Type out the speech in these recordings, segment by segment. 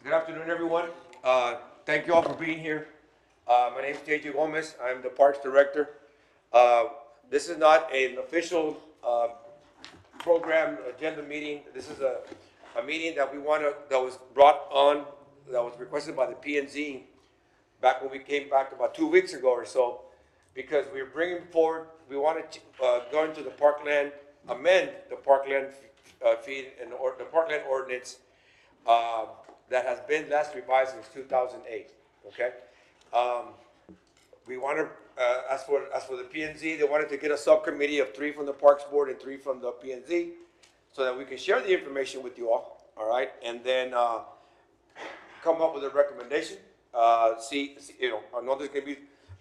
Good afternoon, everyone. Thank you all for being here. My name is JJ Gomez. I'm the Parks Director. Uh, this is not an official program agenda meeting. This is a meeting that that was brought on, that was requested by the P&Z back when we came back about 2 weeks ago or so, because we were bringing forward, we wanted to go into the parkland, amend the parkland fee and the parkland ordinance uh, that has been last revised since 2008. Okay, um, we want to as for the P and Z, they wanted to get a subcommittee of 3 from the Parks Board and 3 from the P and Z, so that we can share the information with you all. All right, and then come up with a recommendation. I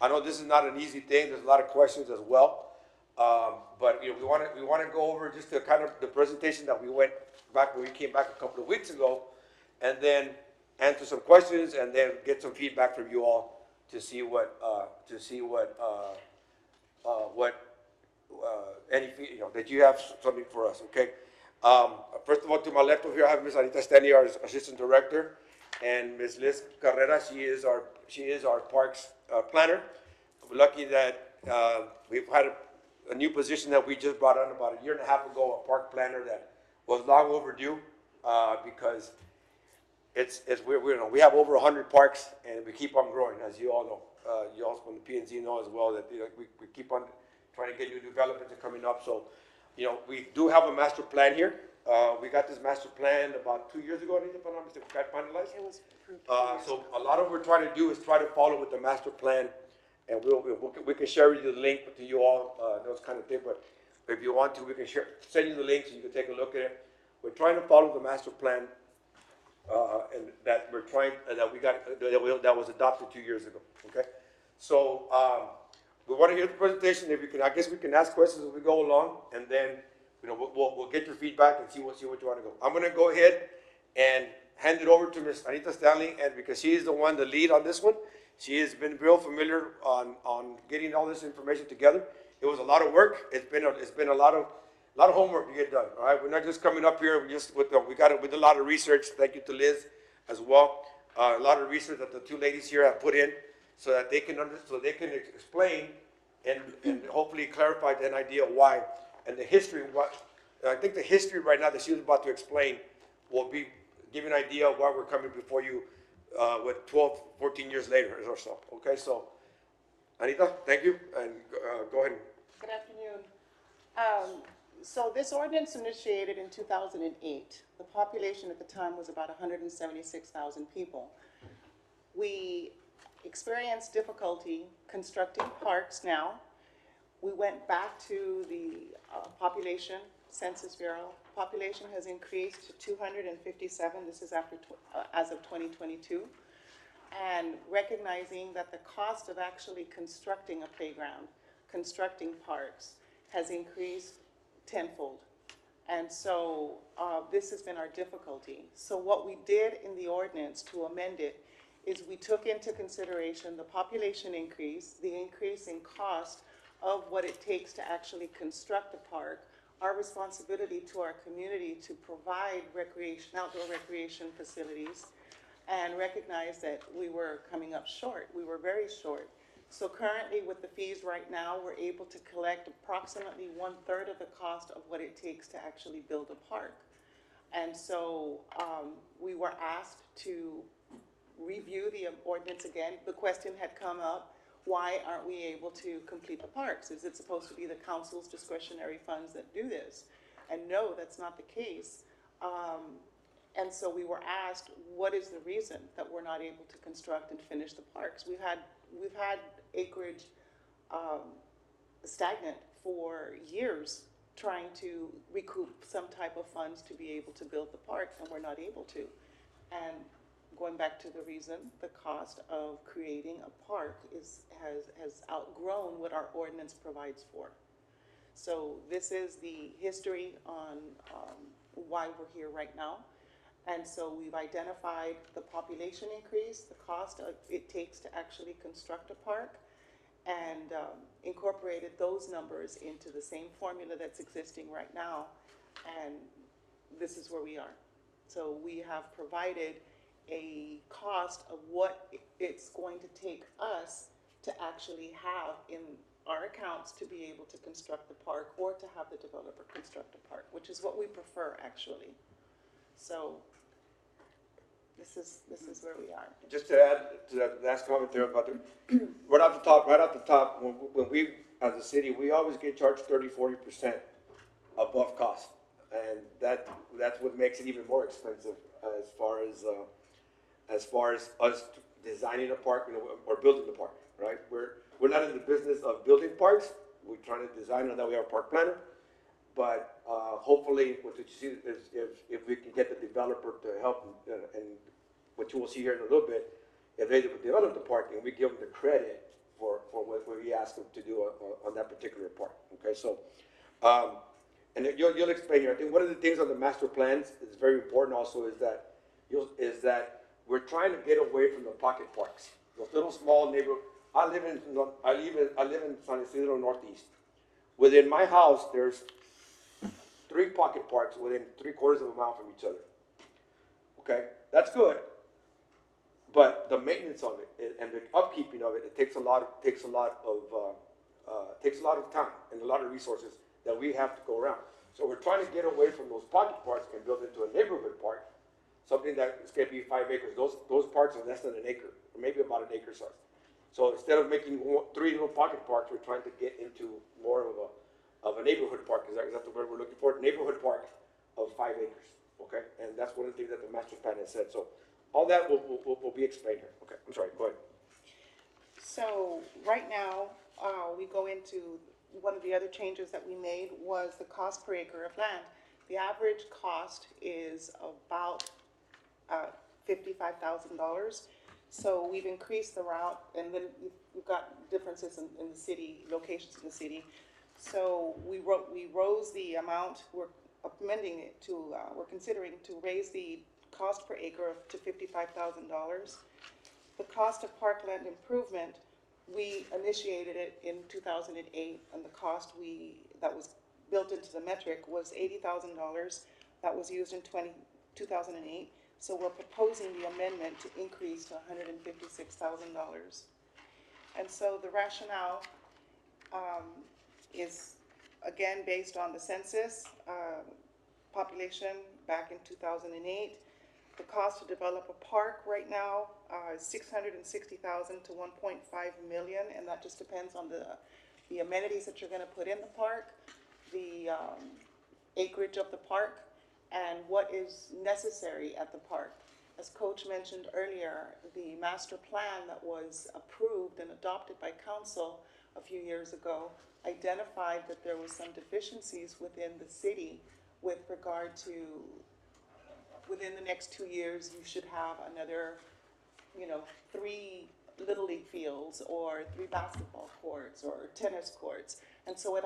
know this is not an easy thing. There's a lot of questions as well. But we want to go over just the kind of the presentation that we went back when we came back a couple of weeks ago, and then answer some questions, and then get some feedback from you all to see what any that you have something for us. Okay. First of all, to my left over here, I have Ms. Anita Stanley, our Assistant Director, and Ms. Liz Carrera. She is our Parks planner. We're lucky that we've had a new position that we just brought on about a year and a half ago, a park planner that was long overdue because we have over 100 parks and we keep on growing, as you all know. You also from the P&Z know as well that we keep on trying to get new developments coming up. So, we do have a master plan here. We got this master plan about 2 years ago, I think, if I'm not mistaken, got finalized. It was approved. So a lot of what we're trying to do is try to follow with the master plan, and we can share with you the link to you all, those kind of things. But if you want to, we can send you the link so you can take a look at it. We're trying to follow the master plan, and that we're trying that was adopted 2 years ago. Okay, so we want to hear the presentation. If you can, I guess we can ask questions as we go along, and then we'll get your feedback and see what you want to go. I'm going to go ahead and hand it over to Ms. Anita Stanley, and because she is the one, the lead on this one, she has been real familiar on getting all this information together. It was a lot of work. It's been a lot of homework to get done. All right, we're not just coming up here. We did a lot of research. Thank you to Liz as well. A lot of research that the two ladies here have put in, so that they can explain and hopefully clarify an idea of why and the history. I think the history right now that she was about to explain will be giving an idea of why we're coming before you with 12, 14 years later or so. Okay, so Anita, thank you, and go ahead. Good afternoon. So this ordinance initiated in 2008. The population at the time was about 176,000 people. We experienced difficulty constructing parks now. We went back to the population, Census Bureau. Population has increased to 257. This is as of 2022. And recognizing that the cost of actually constructing a playground, constructing parks, has increased tenfold. And so this has been our difficulty. So what we did in the ordinance to amend it is we took into consideration the population increase, the increase in cost of what it takes to actually construct a park, our responsibility to our community to provide outdoor recreation facilities, and recognize that we were coming up short. We were very short. So currently with the fees right now, we're able to collect approximately 1/3 of the cost of what it takes to actually build a park. And so we were asked to review the ordinance again. The question had come up, why aren't we able to complete the parks? Is it supposed to be the council's discretionary funds that do this? And no, that's not the case. And so we were asked, what is the reason that we're not able to construct and finish the parks? We've had acreage stagnant for years, trying to recoup some type of funds to be able to build the parks, and we're not able to. And going back to the reason, the cost of creating a park has outgrown what our ordinance provides for. So this is the history on why we're here right now. And so we've identified the population increase, the cost it takes to actually construct a park, and incorporated those numbers into the same formula that's existing right now. And this is where we are. So we have provided a cost of what it's going to take us to actually have in our accounts to be able to construct the park or to have the developer construct the park, which is what we prefer actually. So this is where we are. Just to add to that last comment there about the, right off the top, when we, as a city, we always get charged 30–40% above cost. And that's what makes it even more expensive as far as us designing a park, you know, or building the park, right? We're not in the business of building parks. We're trying to design it, that we are a park planner. But hopefully, what you see is if we can get the developer to help, and what you will see here in a little bit, if they develop the park and we give them the credit for what we ask them to do on that particular park. Okay, so, and you'll explain here. I think one of the things on the master plans is very important also is that we're trying to get away from the pocket parks, those little small neighborhood. I live in San Isidro Northeast. Within my house, there's 3 pocket parks within 3/4 of a mile from each other. Okay, that's good, but the maintenance of it and the upkeeping of it takes a lot of time and a lot of resources that we have to go around. So we're trying to get away from those pocket parks and build into a neighborhood park, something that is going to be 5 acres. Those parks are less than an acre, or maybe about an acre size. So instead of making 3 little pocket parks, we're trying to get into more of a neighborhood park. Is that the word we're looking for? Neighborhood park of 5 acres. Okay, and that's one of the things that the master plan has said. So all that will be explained here. Okay, I'm sorry. Go ahead. So right now, we go into one of the other changes that we made was the cost per acre of land. The average cost is about $55,000. So we've increased the route, and then we've got differences in the city, locations in the city. So we rose the amount. We're amending it to, we're considering to raise the cost per acre to $55,000. The cost of parkland improvement, we initiated it in 2008, and the cost that was built into the metric was $80,000. That was used in 2008. So we're proposing the amendment to increase to $156,000. And so the rationale is, again, based on the census population back in 2008. The cost to develop a park right now is $660,000 to $1.5 million, and that just depends on the amenities that you're going to put in the park, the acreage of the park, and what is necessary at the park. As Coach mentioned earlier, the master plan that was approved and adopted by council a few years ago identified that there was some deficiencies within the city with regard to, within the next 2 years, you should have another, 3 Little League fields or 3 basketball courts or tennis courts. And so it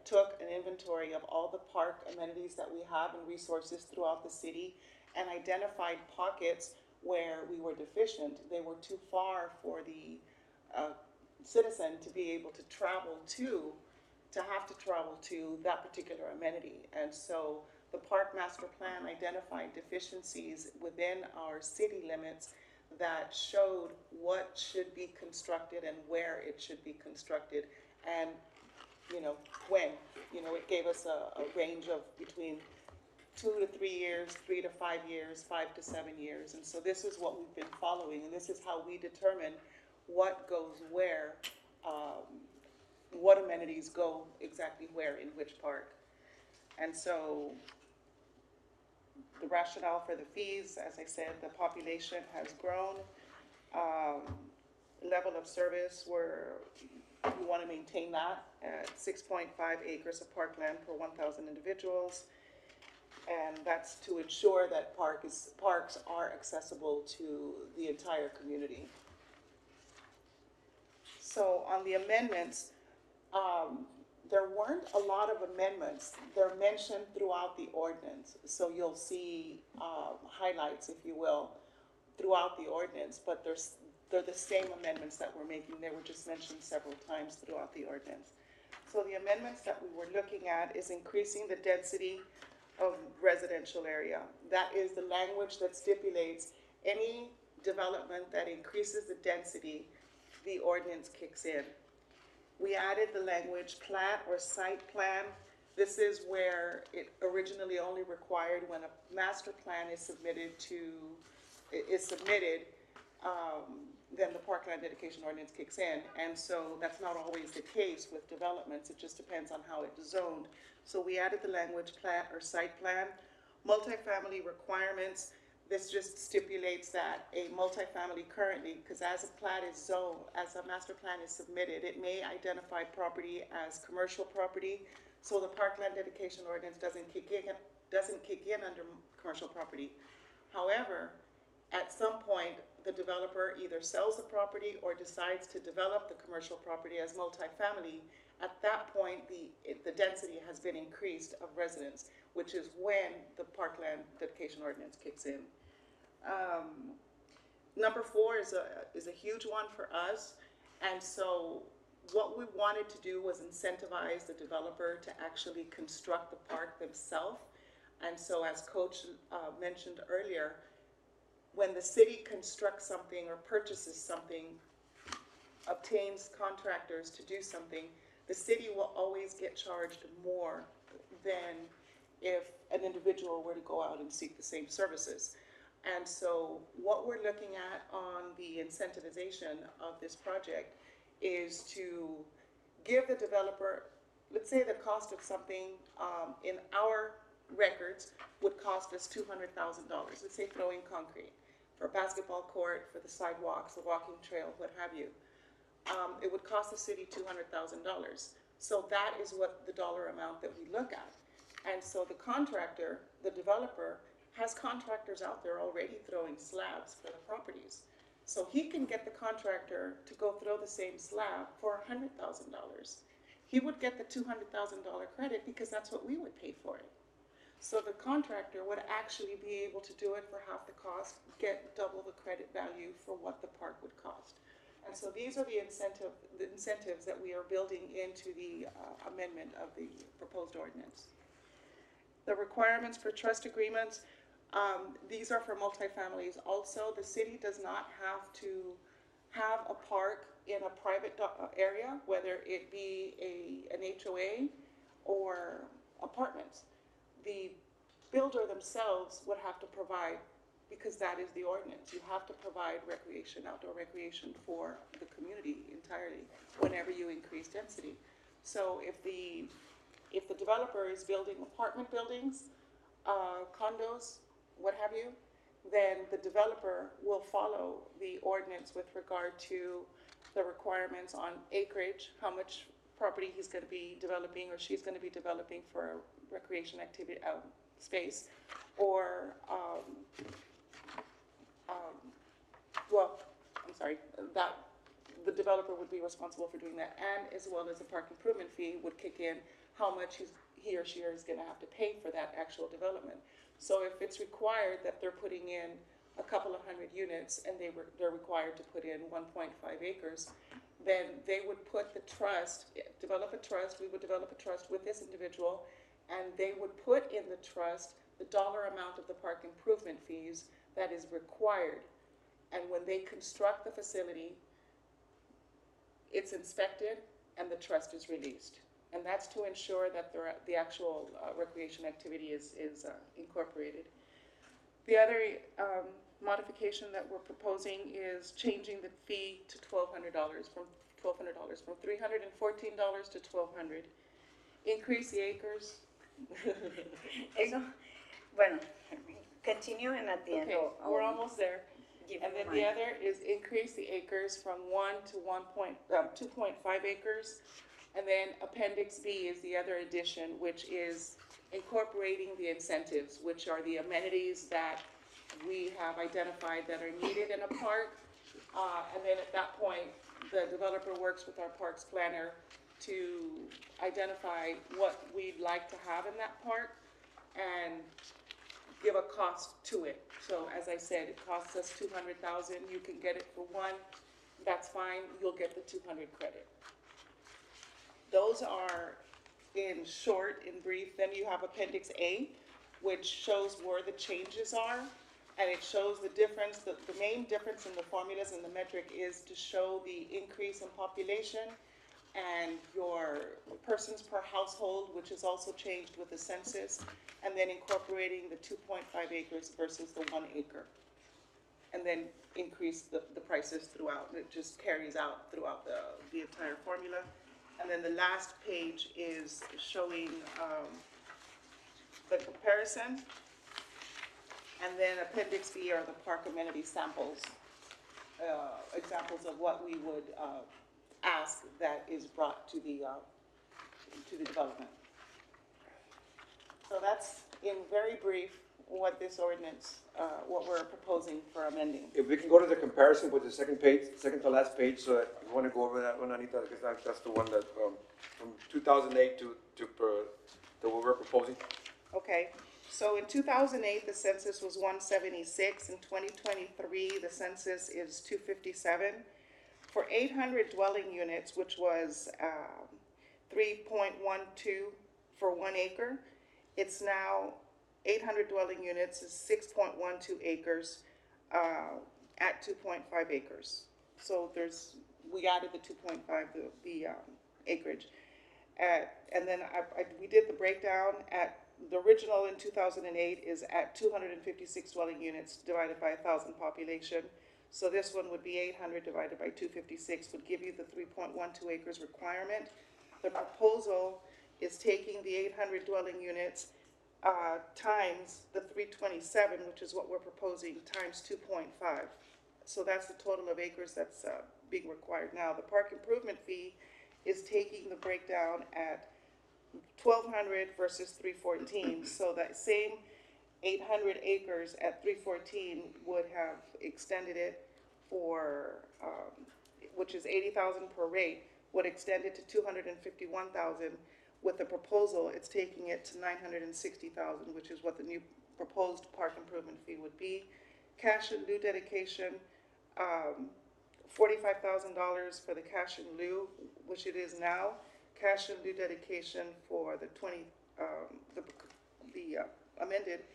took an inventory of all the park amenities that we have and resources throughout the city and identified pockets where we were deficient. They were too far for the citizen to be able to have to travel to that particular amenity. And so the park master plan identified deficiencies within our city limits that showed what should be constructed and where it should be constructed, and when. It gave us a range of between 2 to 3 years, 3 to 5 years, 5 to 7 years. And so this is what we've been following, and this is how we determine what goes where, what amenities go exactly where in which park. And so the rationale for the fees, as I said, the population has grown. Level of service, we want to maintain that at 6.5 acres of parkland per 1,000 individuals. And that's to ensure that parks are accessible to the entire community. So on the amendments, there weren't a lot of amendments. They're mentioned throughout the ordinance. So you'll see highlights, if you will, throughout the ordinance, but they're the same amendments that we're making. They were just mentioned several times throughout the ordinance. So the amendments that we were looking at is increasing the density of residential area. That is the language that stipulates any development that increases the density, the ordinance kicks in. We added the language plat or site plan. This is where it originally only required when a master plan is submitted, then the parkland dedication ordinance kicks in. And so that's not always the case with developments. It just depends on how it's zoned. So we added the language plat or site plan. Multifamily requirements, this just stipulates that a multifamily currently, because as a plat is zoned, as a master plan is submitted, it may identify property as commercial property. So the parkland dedication ordinance doesn't kick in under commercial property. However, at some point, the developer either sells the property or decides to develop the commercial property as multifamily. At that point, the density has been increased of residents, which is when the parkland dedication ordinance kicks in. Number 4 is a huge one for us, and so what we wanted to do was incentivize the developer to actually construct the park themselves. And so, as Coach mentioned earlier, when the city constructs something or purchases something, obtains contractors to do something, the city will always get charged more than if an individual were to go out and seek the same services. And so what we're looking at on the incentivization of this project is to give the developer, let's say the cost of something in our records would cost us $200,000. Let's say throwing concrete for a basketball court, for the sidewalks, the walking trail, what have you. It would cost the city $200,000. So that is what the dollar amount that we look at. And so the contractor, the developer, has contractors out there already throwing slabs for the properties. So he can get the contractor to go throw the same slab for $100,000. He would get the $200,000 credit because that's what we would pay for it. So the contractor would actually be able to do it for half the cost, get double the credit value for what the park would cost. And so these are the incentives that we are building into the amendment of the proposed ordinance. The requirements for trust agreements, these are for multifamilies also. The city does not have to have a park in a private area, whether it be an HOA or apartments. The builder themselves would have to provide, because that is the ordinance, you have to provide recreation, outdoor recreation for the community entirely whenever you increase density. So if the developer is building apartment buildings, condos, what have you, then the developer will follow the ordinance with regard to the requirements on acreage, how much property he's going to be developing or she's going to be developing for recreation activity space, or that the developer would be responsible for doing that, and as well as the park improvement fee would kick in, how much he or she is going to have to pay for that actual development. So if it's required that they're putting in a couple of hundred units and they're required to put in 1.5 acres, then they would put the trust, develop a trust, we would develop a trust with this individual, and they would put in the trust the dollar amount of the park improvement fees that is required. And when they construct the facility, it's inspected and the trust is released. And that's to ensure that the actual recreation activity is incorporated. The other modification that we're proposing is changing the fee to $1,200 from $314 to $1,200. Increase the acres. Eso, bueno, continue and at the end. Okay, we're almost there. Give And you then the mine. other is increase the acres from 1 to 2.5 acres. And then Appendix B is the other addition, which is incorporating the incentives, which are the amenities that we have identified that are needed in a park. And then at that point, the developer works with our parks planner to identify what we'd like to have in that park and give a cost to it. So as I said, it costs us $200,000. You can get it for one, that's fine. You'll get the 200 credit. Those are in short, in brief. Then you have Appendix A, which shows where the changes are. And it shows the difference, the main difference in the formulas and the metric is to show the increase in population and your persons per household, which is also changed with the census, and then incorporating the 2.5 acres versus the 1 acre. And then increase the prices throughout. It just carries out throughout the entire formula. And then the last page is showing the comparison. And then Appendix B are the park amenity samples, examples of what we would ask that is brought to the development. So that's in very brief what this ordinance, what we're proposing for amending. If we can go to the comparison with the second page, second to last page, so you want to go over that one, Anita, because that's the one that, from 2008 to what we're proposing. Okay, so in 2008, the census was 176. In 2023, the census is 257. For 800 dwelling units, which was 3.12 for 1 acre, it's now 800 dwelling units is 6.12 acres at 2.5 acres. So we added the 2.5, the acreage. And then we did the breakdown at the original in 2008 is at 256 dwelling units divided by 1,000 population. So this one would be 800 divided by 256 would give you the 3.12 acres requirement. The proposal is taking the 800 dwelling units times the 327, which is what we're proposing, times 2.5. So that's the total of acres that's being required now. The park improvement fee is taking the breakdown at 1,200 versus 314. So that same 800 acres at 314 would have extended it for, which is 80,000 per rate, would extend it to 251,000. With the proposal, it's taking it to 960,000, which is what the new proposed park improvement fee would be. Cash in lieu dedication, $45,000 for the cash in lieu, which it is now. Cash in lieu dedication for the amended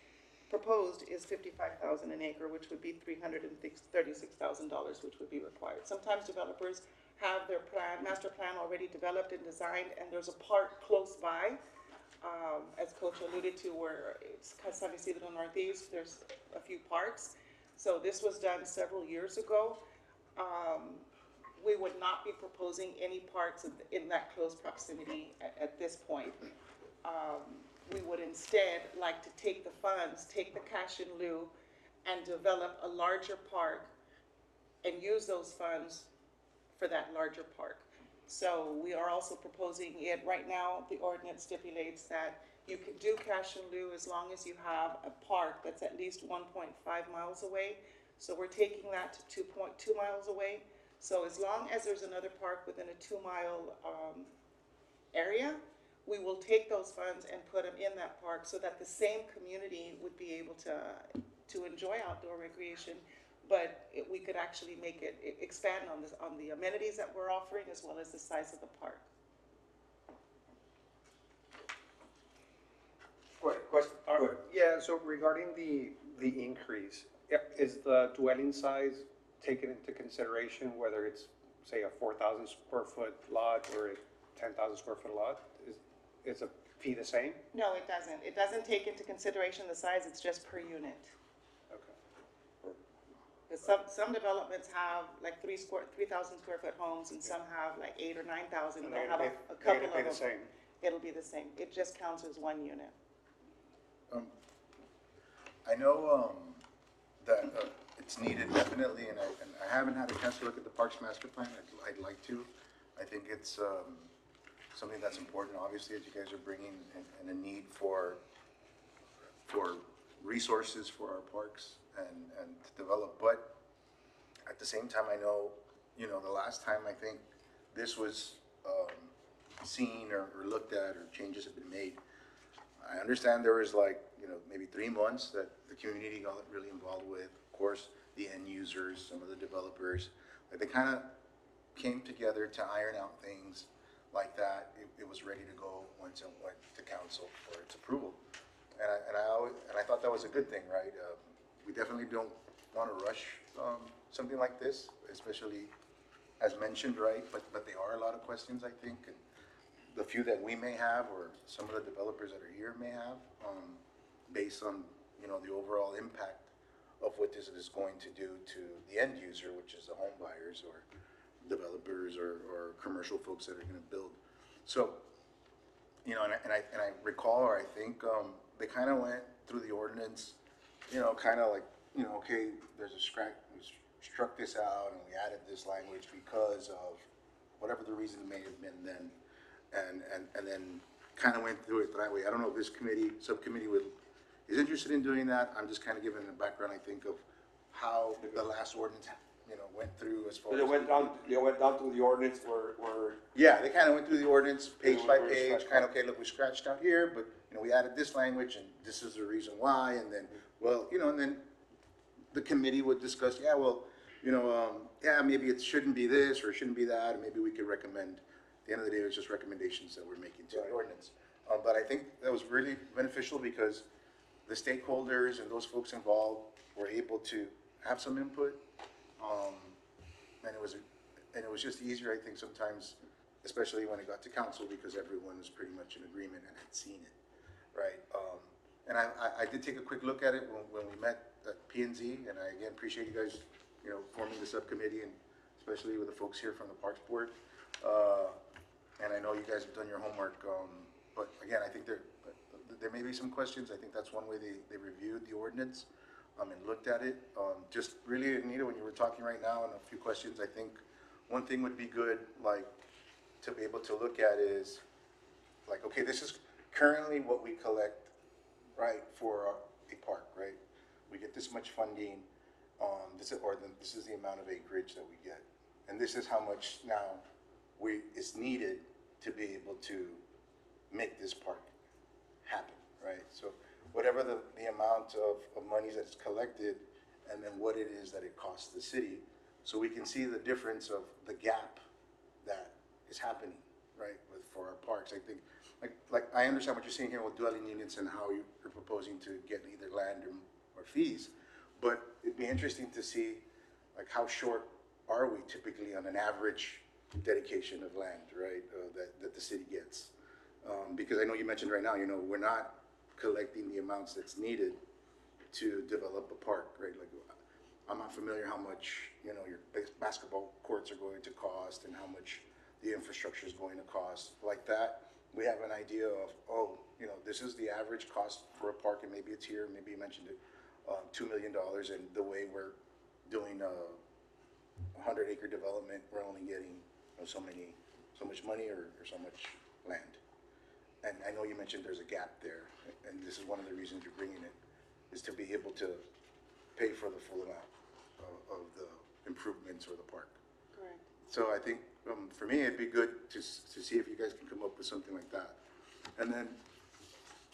proposed is $55,000 an acre, which would be $336,000, which would be required. Sometimes developers have their master plan already developed and designed, and there's a park close by, as Coach alluded to, where it's San Isidro Northeast, there's a few parks. So this was done several years ago. We would not be proposing any parks in that close proximity at this point. We would instead like to take the funds, take the cash in lieu, and develop a larger park and use those funds for that larger park. So we are also proposing it right now. The ordinance stipulates that you can do cash in lieu as long as you have a park that's at least 1.5 miles away. So we're taking that to 2.2 miles away. So as long as there's another park within a 2-mile area, we will take those funds and put them in that park so that the same community would be able to enjoy outdoor recreation, but we could actually make it expand on the amenities that we're offering as well as the size of the park. Question? Yeah, so regarding the increase, is the dwelling size taken into consideration, whether it's, say, a 4,000 square foot lot or a 10,000 square foot lot? Is the fee the same? No, it doesn't. It doesn't take into consideration the size, it's just per unit. Okay. Because some developments have like 3,000 square foot homes, and some have like 8,000 or 9,000. They'll have a couple of them. The same. It'll be the same. It just counts as one unit. I know that it's needed definitely, and I haven't had a chance to look at the Parks Master Plan. I'd like to. I think it's something that's important, obviously, as you guys are bringing in a need for resources for our parks and to develop. But at the same time, I know, the last time I think this was seen or looked at or changes have been made, I understand there was maybe 3 months that the community got really involved with. Of course, the end users, some of the developers, they kind of came together to iron out things like that. It was ready to go once it went to council for its approval. And that was a good thing, right? We definitely don't want to rush something like this, especially as mentioned, right? But there are a lot of questions, I think, and the few that we may have, or some of the developers that are here may have, based on, you know, the overall impact of what this is going to do to the end user, which is the home buyers or developers or commercial folks that are gonna build. So, you know, and I recall, or I think, they kind of went through the ordinance, you know, kind of like, you know, okay, there's a we struck this out and we added this language because of whatever the reason may have been then. And then kind of went through it that way. I don't know if this subcommittee is interested in doing that. I'm just kind of giving a background, I think, of how the last ordinance, you know, went through as far So as. they went down through the ordinance where Yeah, they kind of went through the ordinance page They by were page, scratched kind of, out. okay, look, we scratched out here, but, you know, we added this language and this is the reason why, and then, well, you know, and then the committee would discuss, yeah, well, you know, yeah, maybe it shouldn't be this or it shouldn't be that, and maybe we could recommend. At the end of the day, it was just recommendations that we're making to the ordinance. But I think that was really beneficial because the stakeholders and those folks involved were able to have some input. And it was just easier, I think, sometimes, especially when it got to council, because everyone was pretty much in agreement and had seen it, right? And I did take a quick look at it when we met at P&Z, and I again appreciate you guys, you know, forming the subcommittee, and especially with the folks here from the Parks Board. And I know you guys have done your homework, but again, I think there may be some questions. I think that's one way they reviewed the ordinance and looked at it. Just really, Anita, when you were talking right now, and a few questions, I think one thing would be good, like, to be able to look at is, like, okay, this is currently what we collect, right, for a park, right? We get this much funding, this is the amount of acreage that we get. And this is how much now is needed to be able to make this park happen, right? So whatever the amount of money that's collected, and then what it is that it costs the city, so we can see the difference of the gap that is happening, right, for our parks. I think, like I understand what you're saying here with dwelling units and how you're proposing to get either land or fees, but it'd be interesting to see, like, how short are we typically on an average dedication of land, right, that the city gets? Because I know you mentioned right now, you know, we're not collecting the amounts that's needed to develop a park, right? Like, I'm not familiar how much, you know, your basketball courts are going to cost and how much the infrastructure is going to cost. Like that, we have an idea of, oh, you know, this is the average cost for a park, and maybe it's here, maybe you mentioned it, $2 million, and the way we're doing a 100-acre development, we're only getting, you know, so much money or so much land. And I know you mentioned there's a gap there, and this is one of the reasons you're bringing it, is to be able to pay for the full amount of the improvements or the park. Correct. So I think, for me, it'd be good to see if you guys can come up with something like that. And then,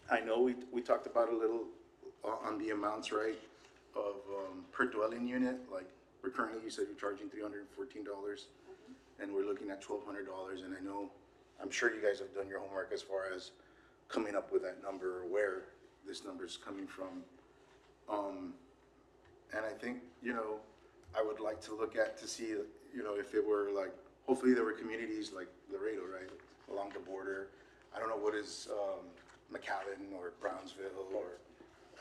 I know we talked about a little on the amounts, right, of per dwelling unit. Like, we're currently, you said you're charging $314, and we're looking at $1,200. And I know, I'm sure you guys have done your homework as far as coming up with that number or where this number is coming from. And I think, you know, I would like to look at to see, you know, if it were like, hopefully there were communities like Laredo, right, along the border. I don't know, what is McAllen or Brownsville or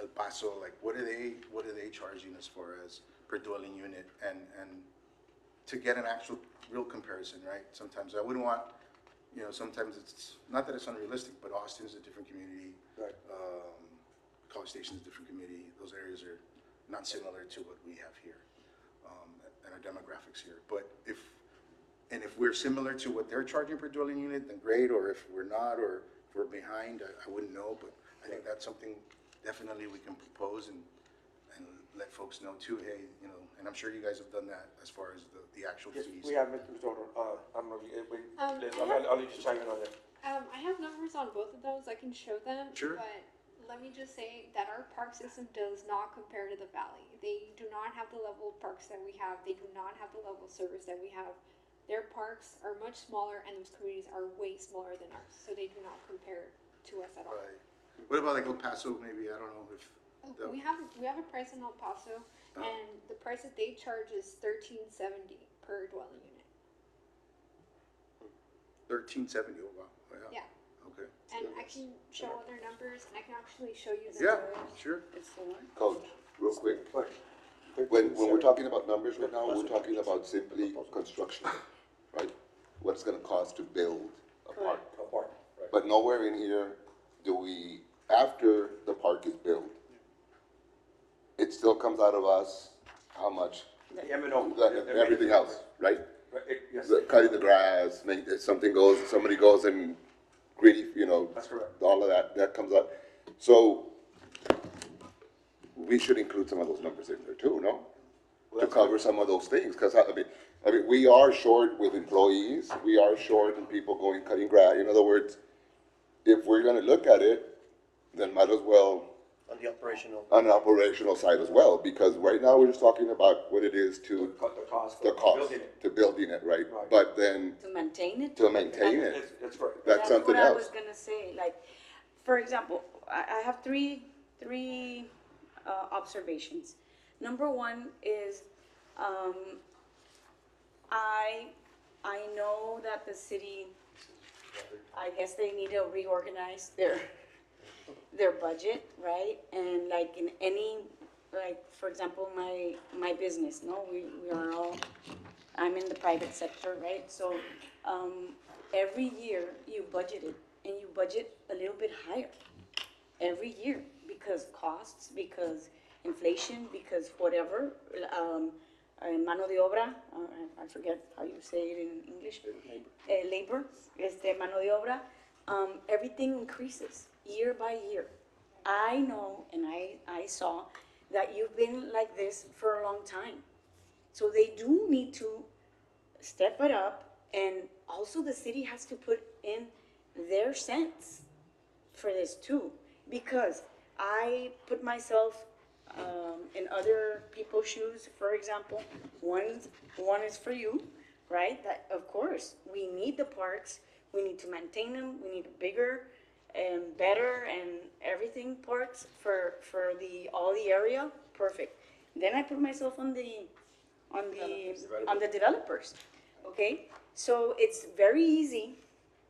El Paso, like, what are they charging as far as per dwelling unit, and to get an actual real comparison, right? Sometimes I wouldn't want, you know, sometimes it's not that it's unrealistic, but Austin's a different community. Right. College Station's a different community. Those areas are not similar to what we have here, and our demographics here. But if we're similar to what they're charging per dwelling unit, then great. Or if we're not, or if we're behind, I wouldn't know. But I think that's something definitely we can propose and let folks know too. Hey, you know, and I'm sure you guys have done that as far as the actual Yes, fees. we have Mr. Soto. I don't know if Liz, I I'll let you chime in on that. I have numbers on both of those. I can show them. Sure. But let me just say that our park system does not compare to the valley. They do not have the level of parks that we have. They do not have the level of service that we have. Their parks are much smaller, and those communities are way smaller than ours. So they do not compare to us at all. Right. What about like El Paso? Maybe, I don't know if We have a price in El Paso, and the price that they charge is $13.70 per dwelling unit. 1370, oh wow, Yeah. okay. And I can show other numbers, and I can actually show you the Yeah, numbers. sure. It's the one. Coach, real quick, But when we're talking about numbers right now, we're talking about simply construction, right? What it's gonna cost to build a park. apart, right? But nowhere in here do we, after the park is built, it still comes out of us, how much, The M and O. everything else, right? Yes, Cutting the grass, if something goes, somebody goes and gritty, that's correct. all of that comes up. So we should include some of those numbers in there too, no? To cover some of those things, because I mean, we are short with employees, we are short in people going cutting grass. In other words, if we're gonna look at it, then might as well On the operational. on the operational side as well, because right now we're just talking about what it is to Cut the cost. the of cost building it. to building it, right? Right. But then To maintain it? to maintain it, That's correct. that's something what I was else. gonna say, like, for example, I have three observations. Number one is, I know that the city, I guess they need to reorganize their budget, right? And like in any, like, for example, my business, no, we are all, I'm in the private sector, right? So, every year you budget it, and you budget a little bit higher every year because costs, because inflation, because whatever, mano de obra, I forget how you say it in English. Labor, mano de obra, everything increases year by year. I know, and I saw that you've been like this for a long time. So they do need to step it up, and also the city has to put in their cents for this too, because I put myself in other people's shoes. For example, one is for you, right? That of course we need the parks, we need to maintain them, we need bigger and better and everything parks for all the area. Perfect. Then I put myself on the developers. Okay, so it's very easy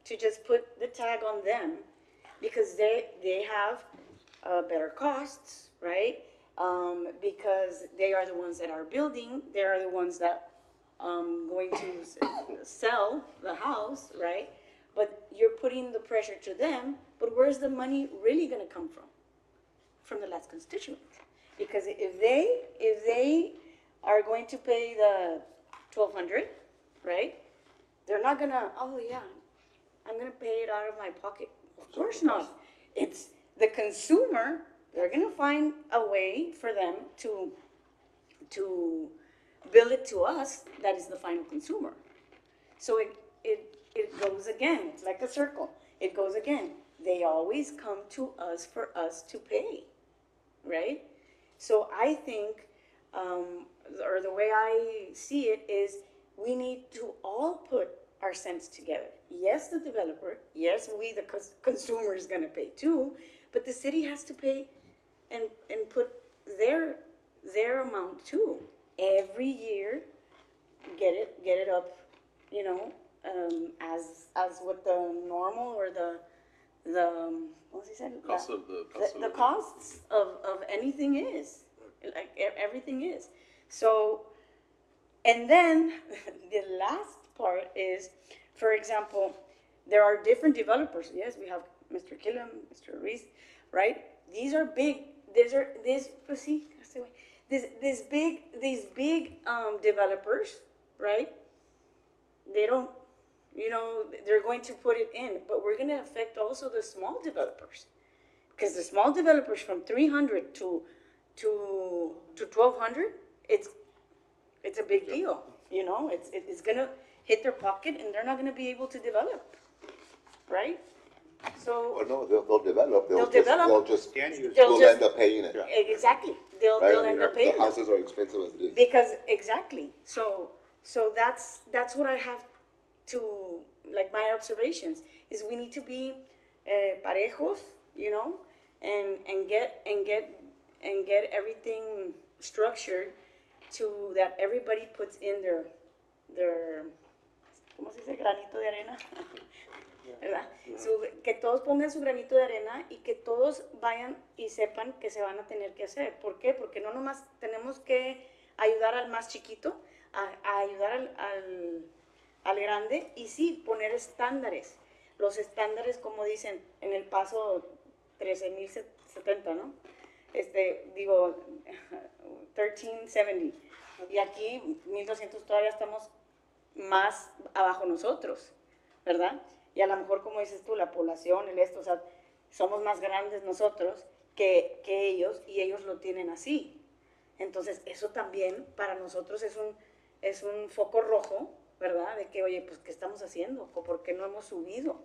to just put the tag on them because they have better costs, right? Because they are the ones that are building, they are the ones that going to sell the house, right? But you're putting the pressure to them, but where's the money really gonna come from? From the last constituent. Because if they are going to pay the $1,200, right? They're not gonna, oh yeah, I'm gonna pay it out of my pocket. Of course not. It's the consumer, they're gonna find a way for them to bill it to us, that is the final consumer. So it goes again, it's like a circle. It goes again. They always come to us for us to pay, right? So I think, or the way I see it is, we need to all put our cents together. Yes, the developer, yes, we, the consumer, is gonna pay too, but the city has to pay and put their amount too. Every year, get it up, as what the normal or the what's he said? The costs of anything is, like everything is. So, and then the last part is, for example, there are different developers. Yes, we have Mr. Killam, Mr. Reese, right? These are big. These big developers, right? They don't, they're going to put it in, but we're going to affect also the small developers, because the small developers from 300 to 1,200, it's a big deal. It's going to hit their pocket, and they're not going to be able to develop, right? So Well, no, they'll develop, They'll develop. we'll end up paying it. exactly, they'll Right? I end mean, up paying the them. houses are expensive as it is. Because, exactly, so that's what I have to, like, my observations, is we need to be parejos, and get and get everything structured to that everybody puts in their ¿cómo se dice? Granito de arena. ¿Verdad? Que todos pongan su granito de arena y que todos vayan y sepan que se van a tener que hacer. ¿Por qué? Porque no nomás tenemos que ayudar al más chiquito, a ayudar al grande y sí, poner estándares. Los estándares, como dicen, en el paso 13,070, ¿no? Digo, 1370. Y aquí, 1200, todavía estamos más abajo nosotros, ¿verdad? Y a lo mejor, como dices tú, la población, o sea, somos más grandes nosotros que ellos, y ellos lo tienen así. Entonces, eso también para nosotros es un foco rojo, ¿verdad? De que, oye, pues, ¿qué estamos haciendo? ¿O por qué no hemos subido?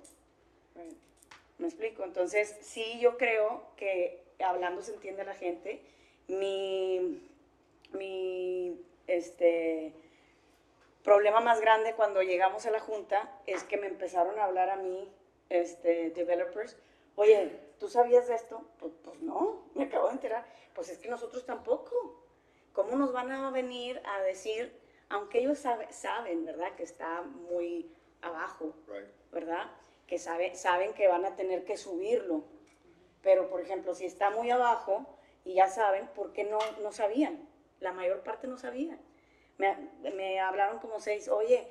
¿Me explico? Entonces, sí, yo creo que hablando se entiende la gente. Mi problema más grande cuando llegamos a la junta es que me empezaron a hablar a mí, developers, oye, ¿tú sabías de esto? Pues no, me acabo de enterar. Pues es que nosotros tampoco. ¿Cómo nos van a venir a decir, aunque ellos saben, ¿verdad? Que está muy abajo, ¿verdad? Que saben que van a tener que subirlo. Pero, por ejemplo, si está muy abajo y ya saben, ¿por qué no sabían? La mayor parte no sabían. Me hablaron como 6, oye,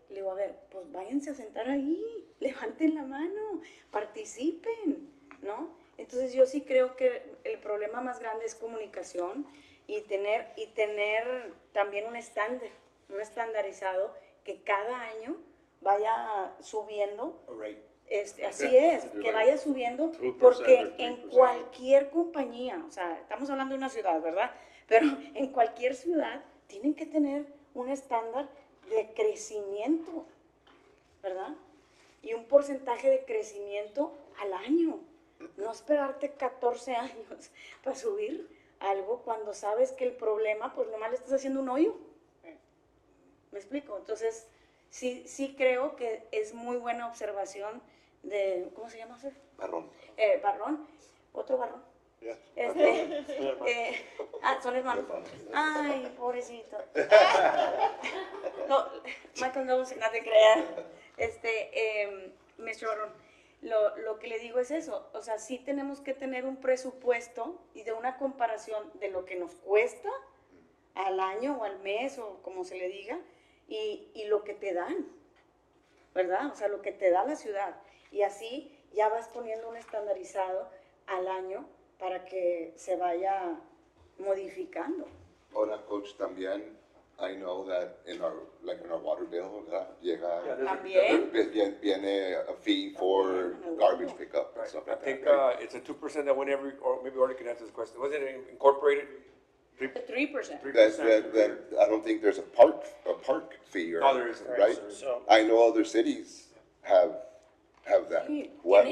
le digo, a ver, pues váyanse a sentar ahí, levanten la mano, participen, ¿no? Entonces yo sí creo que el problema más grande es comunicación y tener también un estandarizado que cada año vaya subiendo. Así es, que vaya subiendo, porque en cualquier compañía, o sea, estamos hablando de una ciudad, ¿verdad? Pero en cualquier ciudad tienen que tener un estándar de crecimiento, ¿verdad? Y un porcentaje de crecimiento al año. No esperarte 14 años para subir algo cuando sabes que el problema, pues nomás le estás haciendo un hoyo. ¿Me explico? Entonces, sí creo que es muy buena observación de, ¿cómo se llama? Barrón. Barrón, otro barrón. Son hermanos. Ay, pobrecito. No, Michael, no te creas. Mr. Barrón, lo que le digo es eso. O sea, sí tenemos que tener un presupuesto y de una comparación de lo que nos cuesta al año o al mes o como se le diga y lo que te dan, ¿verdad? O sea, lo que te da la ciudad. Y así ya vas poniendo un estandarizado al año para que se vaya modificando. Ahora, Coach, también, I know that in our water bill, ¿verdad? Llega, También. viene a fee for garbage pickup and Right. stuff I like think that, right? it's a 2% that went or maybe Orly can answer this question. Was it incorporated? 3%. Then I don't think there's a park fee or, No, there isn't. right? So- I know other cities have that. Sí, Why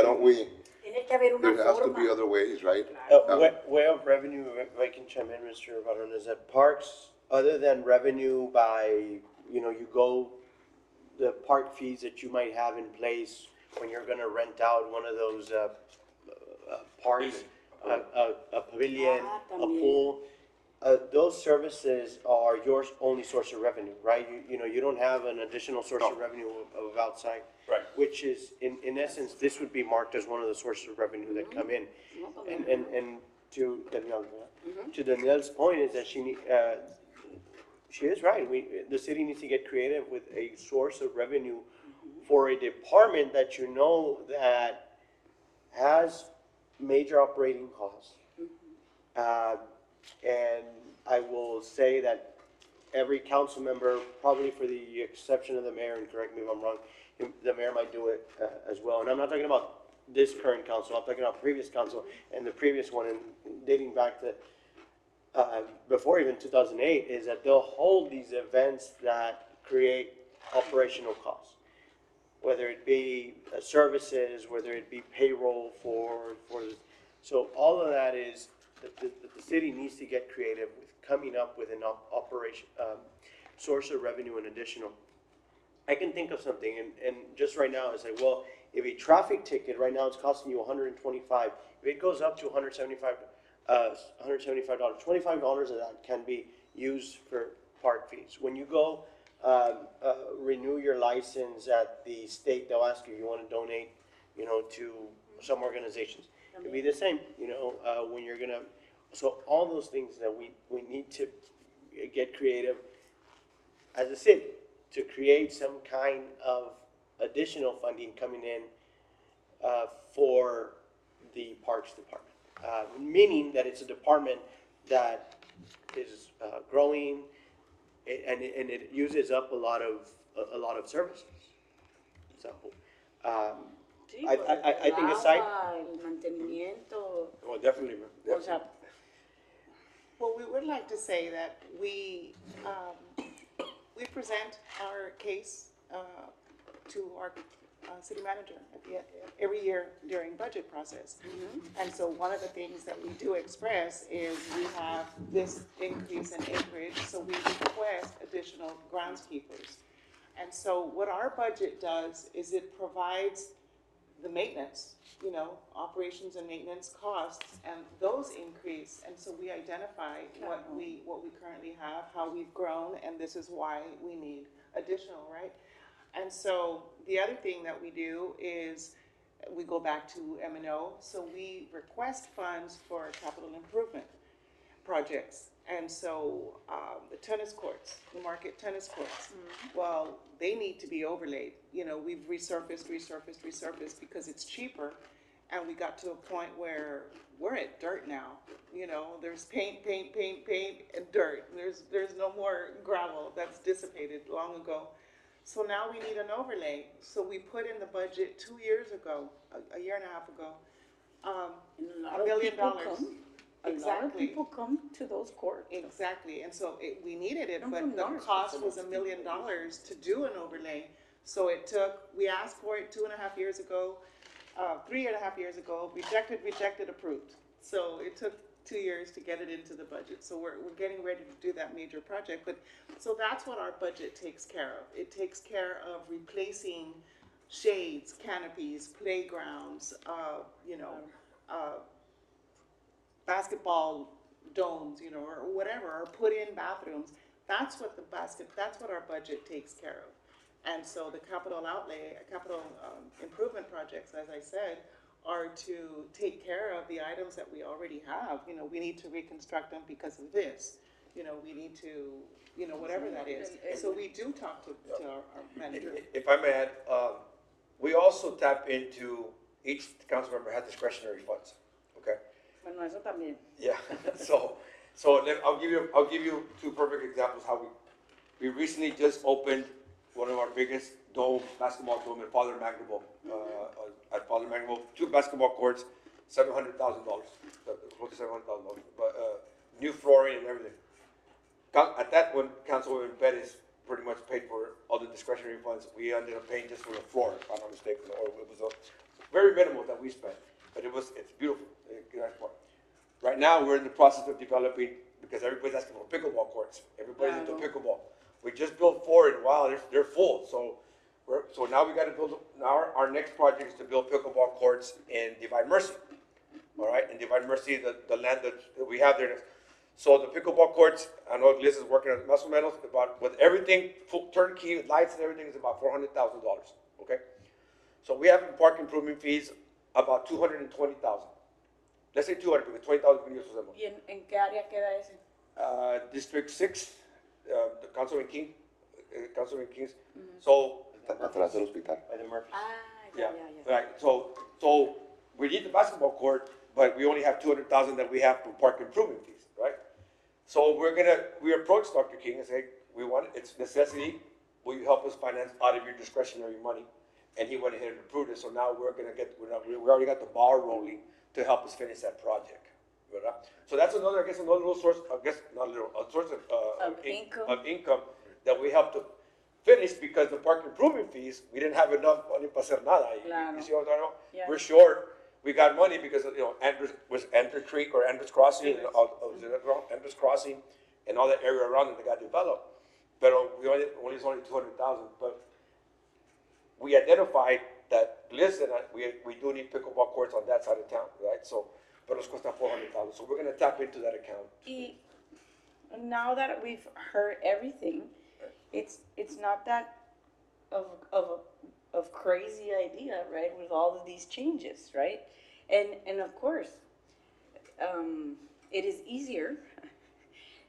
don't we, Tiene que haber una there has to forma. be other ways, right? Way of revenue, if I can chime in, Mr. Barron, is that parks, other than revenue by, you go, the park fees that you might have in place when you're gonna rent out one of those, parks, a pavilion, a también. pool, those services are your only source of revenue, right? You don't have an additional source of revenue of outside. Right. Which is, in essence, this would be marked as one of the sources of revenue that come in. And to Danielle's point is that she is right. The city needs to get creative with a source of revenue for a department that that has major operating costs. And I will say that every council member, probably for the exception of the mayor, and correct me if I'm wrong, the mayor might do it as well. And I'm not talking about this current council, I'm talking about previous council and the previous one, and dating back to before even 2008, is that they'll hold these events that create operational costs. Whether it be services, whether it be payroll so all of that is, the city needs to get creative with coming up with an operation, source of revenue and additional. I can think of something, and just right now, it's like, well, if a traffic ticket right now is costing you 125, if it goes up to 175, $175. $25 of that can be used for park fees. When you go renew your license at the state, they'll ask you want to donate, to some organizations. It'll be the same, when you're gonna. So all those things that we need to get creative as a city to create some kind of additional funding coming in for the Parks Department. Meaning that it's a department that is growing and it uses up a lot of services. So, Sí, I think aside. el mantenimiento, Well, definitely, man. o sea, Well, we would like to say that we present our case to our city manager every year during budget process. And so one of the things that we do express is we have this increase in acreage, so we request additional groundskeepers. And so what our budget does is it provides the maintenance, operations and maintenance costs, and those increase. And so we identify what we currently have, how we've grown, and this is why we need additional, right? And so the other thing that we do is we go back to M&O. So we request funds for capital improvement projects. And so the tennis courts, the market tennis courts, well, they need to be overlaid. We've resurfaced because it's cheaper. And we got to a point where we're at dirt now. There's paint, and dirt. There's no more gravel that's dissipated long ago. So now we need an overlay. So we put in the budget 2 years ago, a year and a half ago, $1 million. A lot of people come to those courts. Exactly, and so we needed it, Come but from the north. cost was $1 million to do an overlay. So we asked for it 2.5 years ago, 3.5 years ago, rejected, approved. So it took 2 years to get it into the budget. So we're getting ready to do that major project. But so that's what our budget takes care of. It takes care of replacing shades, canopies, playgrounds, basketball domes, or whatever, or put in bathrooms. That's what our budget takes care of. And so the capital improvement projects, as I said, are to take care of the items that we already have. We need to reconstruct them because of this. We need to, whatever that is. So we do talk to our manager. If I may add, we also tap into, each council member has discretionary funds, okay? Bueno, eso también. Yeah, I'll give you two perfect examples how we recently just opened one of our biggest basketball dome in Father Magdalene, at Father Magdalene, 2 basketball courts, $700,000, close to $700,000, but new flooring and everything. At that one, Councilwoman Perez pretty much paid for all the discretionary funds. We ended up paying just for the floor, if I'm not mistaken, or it was very minimal that we spent, but it's beautiful. Right now, we're in the process of developing, because everybody's asking for pickleball courts. Everybody's into pickleball. We just built 4, and wow, they're full. So now we got to build. Now our next project is to build pickleball courts in Divine Mercy. All right, in Divine Mercy, the land that we have there. So the pickleball courts, I know Liz is working on muscle metals. With everything full turnkey, with lights and everything, is about $400,000. Okay, so we have in park improvement fees about $220,000. Let's say 200, because 20,000 can use for them. ¿Y en qué área queda ese? District 6, the Councilman Kings. So, Atrás del hospital. By the Murphys. Ah, yeah, ya. right. So we need the basketball court, but we only have 200,000 that we have for park improvement fees, right? So we approached Dr. King and said, it's necessity. Will you help us finance out of your discretionary money? And he went ahead and approved it. So now we already got the ball rolling to help us finish that project. Right? So that's another little source, a source of income that we help to finish, because the park improvement fees, we didn't have enough money para hacer nada. Claro. You see what I'm talking about? Yeah. We're short. We got money because Andrews Creek or Andrews Crossing, Andrews Crossing, and all that area around it that got developed. But it's only 200,000. But we identified that, listen, we do need pickleball courts on that side of town, right? So, but pero nos cuesta 400,000. So we're gonna tap into that account. Now that we've heard everything, it's not that of crazy idea, right? With all of these changes, right? And of course, it is easier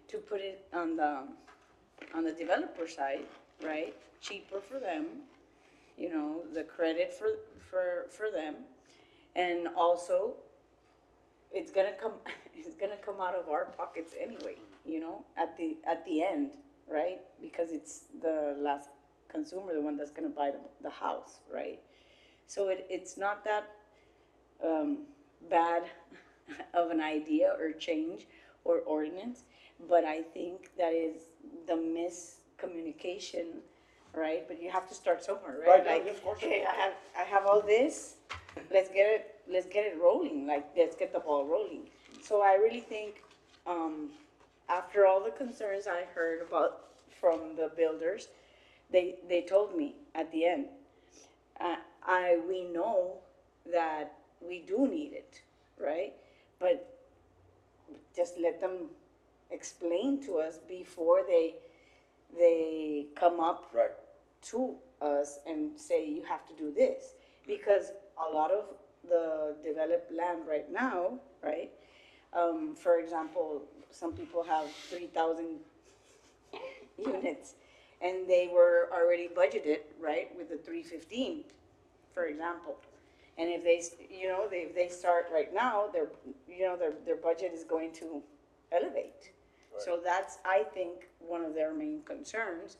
to put it on the developer side, right? Cheaper for them, you know, the credit for them, and also it's gonna come out of our pockets anyway, you know, at the end, right? Because it's the last consumer, the one that's gonna buy the house, right? So it's not that bad of an idea or change or ordinance, but I think that is the miscommunication, right? But you have to start somewhere, right? Right, yeah, Like, of course. okay, I have all this, let's get it rolling, like, let's get the ball rolling. So I really think, after all the concerns I heard about from the builders, they told me at the end, we know that we do need it, right? But just let them explain to us before they come up Right. to us and say, you have to do this. Because a lot of the developed land right now, right? For example, some people have 3,000 units, and they were already budgeted, right, with the 315, for example. And if they, you know, if they start right now, their budget is going to elevate. So that's, I think, one of their main concerns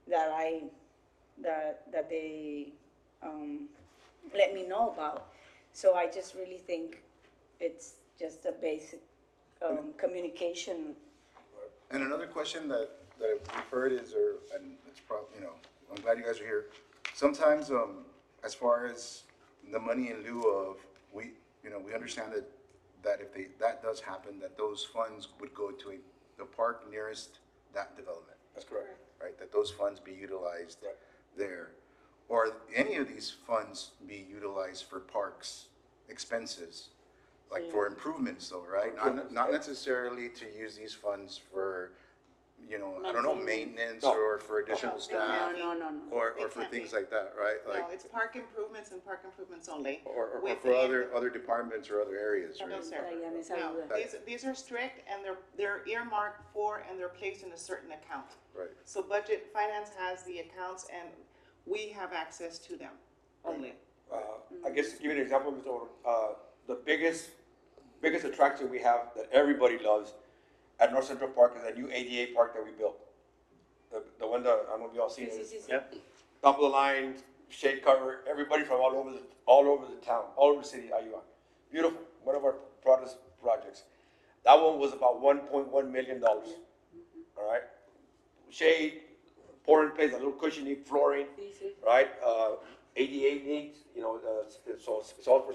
that they let me know about. So I just really think it's just a basic communication. And another question that we've heard is, and it's probably, you know, I'm glad you guys are here. Sometimes, as far as the money in lieu of, we understand that if that does happen, that those funds would go to the park nearest that development. That's correct. Right, that those funds be utilized Right. there. Or any of these funds be utilized for parks expenses, like for improvements though, right? Not necessarily to use these funds for, you know, I don't know, maintenance No. or for additional staff. No. Or It for can't things be. like that, right? No, Like, it's park improvements and park improvements only. or With for other departments or other areas, No, right? sir. Diane, esa No, duda. these are strict, and they're earmarked for, and they're placed in a certain account. Right. So budget, finance has the accounts, and we have access to them only. I guess to give you an example, Mr. Oro, the biggest attraction we have that everybody loves at North Central Park is that new ADA park that we built. The one that, I don't know if you all seen it. Sí. Yeah. Top of the line, shade cover, everybody from all over the town, all over the city, Ayuan. Beautiful, one of our proudest projects. That one was about $1.1 million, all right? Shade, pouring place, a little cushiony flooring, right? ADA needs, you know, so it's all for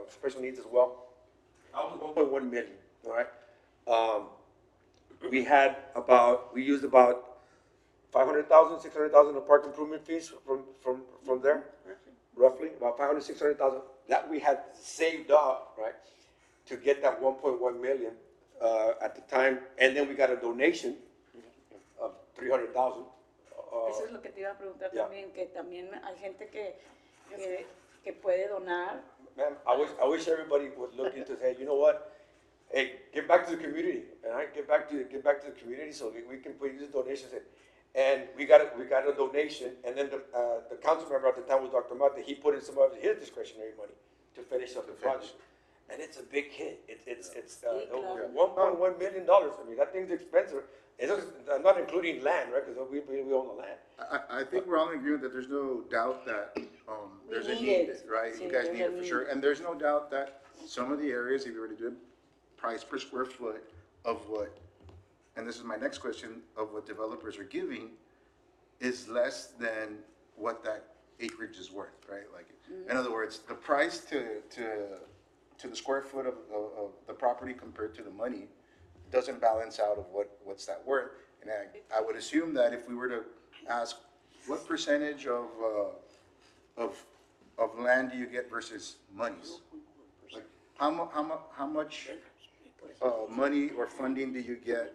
special needs as well. That was 1.1 million, all right? We used about 500,000, 600,000 of park improvement fees from there, roughly, about 500, 600,000. That we had saved up, right, to get that 1.1 million at the time, and then we got a donation of 300,000. Eso es lo que te iba a preguntar Yeah. también, que también hay gente que puede donar. Man, I wish everybody would look into say, you know what? Hey, give back to the community, all right? Give back to the community so we can put these donations in. And we got a donation, and then the council member at the time was Dr. Mata. He put in some of his discretionary money to finish up the project, and it's a big hit. It's claro. $1.1 million. I mean, that thing's expensive. It's just, not including land, right? Because we own the land. I think we're all in agreement that there's no doubt that, there's a need need, it. right? Sí, You guys there's need a it for need. sure. And there's no doubt that some of the areas, if you were to do price per square foot of what, and this is my next question, of what developers are giving, is less than what that acreage is worth, right? Like, in other words, the price to the square foot of the property compared to the money doesn't balance out of what's that worth. And I would assume that if we were to ask, what percentage of land do you get versus monies? Like, how much, money or funding do you get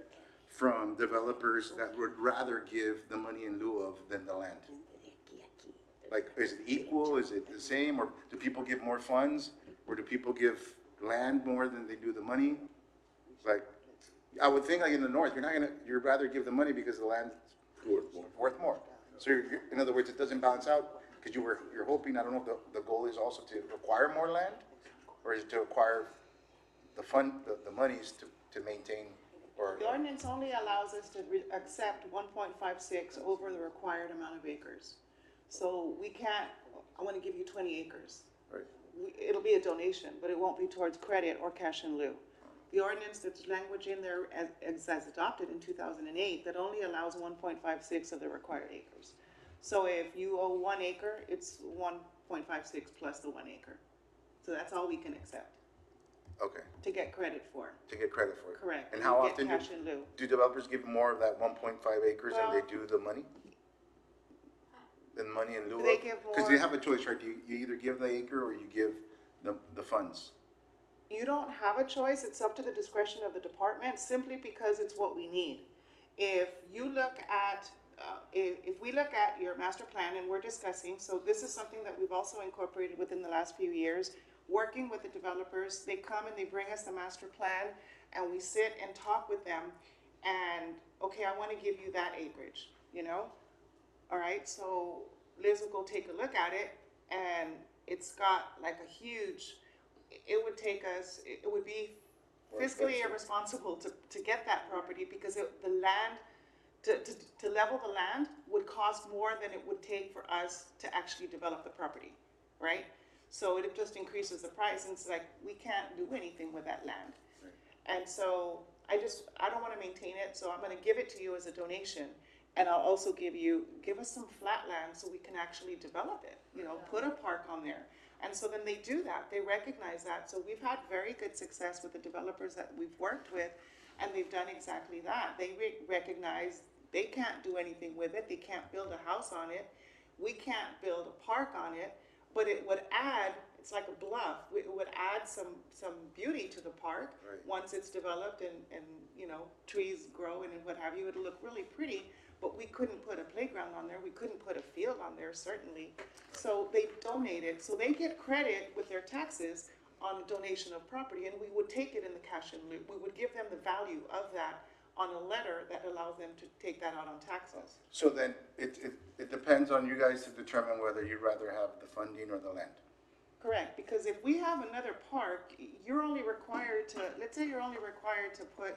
from developers that would rather give the money in lieu of than the land? Like, is it equal, is it the same, or do people give more funds, or do people give land more than they do the money? Like, I would think like in the north, you'd rather give the money because the land's worth more. So in other words, it doesn't balance out, because you're hoping, I don't know if the goal is also to acquire more land, or is it to acquire the monies to maintain, or? The ordinance only allows us to accept 1.56 over the required amount of acres. So we can't, I want to give you 20 acres. Right. It'll be a donation, but it won't be towards credit or cash in lieu. The ordinance, there's language in there as adopted in 2008 that only allows 1.56 of the required acres. So if you owe 1 acre, it's 1.56 plus the 1 acre. So that's all we can accept Okay, to get credit for. to get credit for it. Correct. And how You get often cash in lieu. do developers give more of that 1.5 acres than they Well- do the money? Than money in lieu of? They give Because more- they have a choice, right? You either give the acre or you give the funds. You don't have a choice, it's up to the discretion of the department, simply because it's what we need. If you look at, if we look at your master plan, and we're discussing, so this is something that we've also incorporated within the last few years, working with the developers, they come and they bring us the master plan, and we sit and talk with them, and, okay, I wanna give you that acreage, you know? All right, so Liz will go take a look at it, and it's got like a huge, it would take us, it would be fiscally irresponsible to get that property, because the land, to level the land would cost more than it would take for us to actually develop the property, right? So it just increases the price, and it's like, we can't do anything with that land. And so I don't wanna maintain it, so I'm gonna give it to you as a donation. And I'll also give us some flat land so we can actually develop it, you know, put a park on there. And so then they do that, they recognize that. So we've had very good success with the developers that we've worked with, and they've done exactly that. They recognize they can't do anything with it, they can't build a house on it, we can't build a park on it, but it would add, it's like a bluff, it would add some beauty to the park. Right. Once it's developed and, you know, trees grow and what have you, it'll look really pretty. But we couldn't put a playground on there, we couldn't put a field on there, certainly. So they donated, so they get credit with their taxes on a donation of property, and we would take it in the cash in lieu. We would give them the value of that on a letter that allows them to take that out on taxes. So then it depends on you guys to determine whether you'd rather have the funding or the land. Correct, because if we have another park, you're only required to, let's say you're only required to put,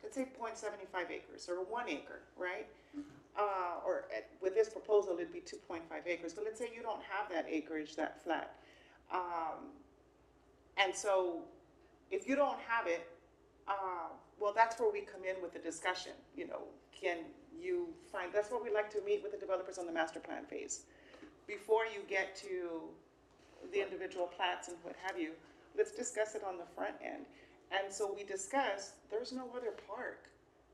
let's say 0.75 acres or 1 acre, right? With this proposal, it'd be 2.5 acres, but let's say you don't have that acreage, that flat. And so if you don't have it, well, that's where we come in with the discussion, you know, can you find, that's where we like to meet with the developers on the master plan phase. Before you get to the individual plats and what have you, let's discuss it on the front end. And so we discussed, there's no other park.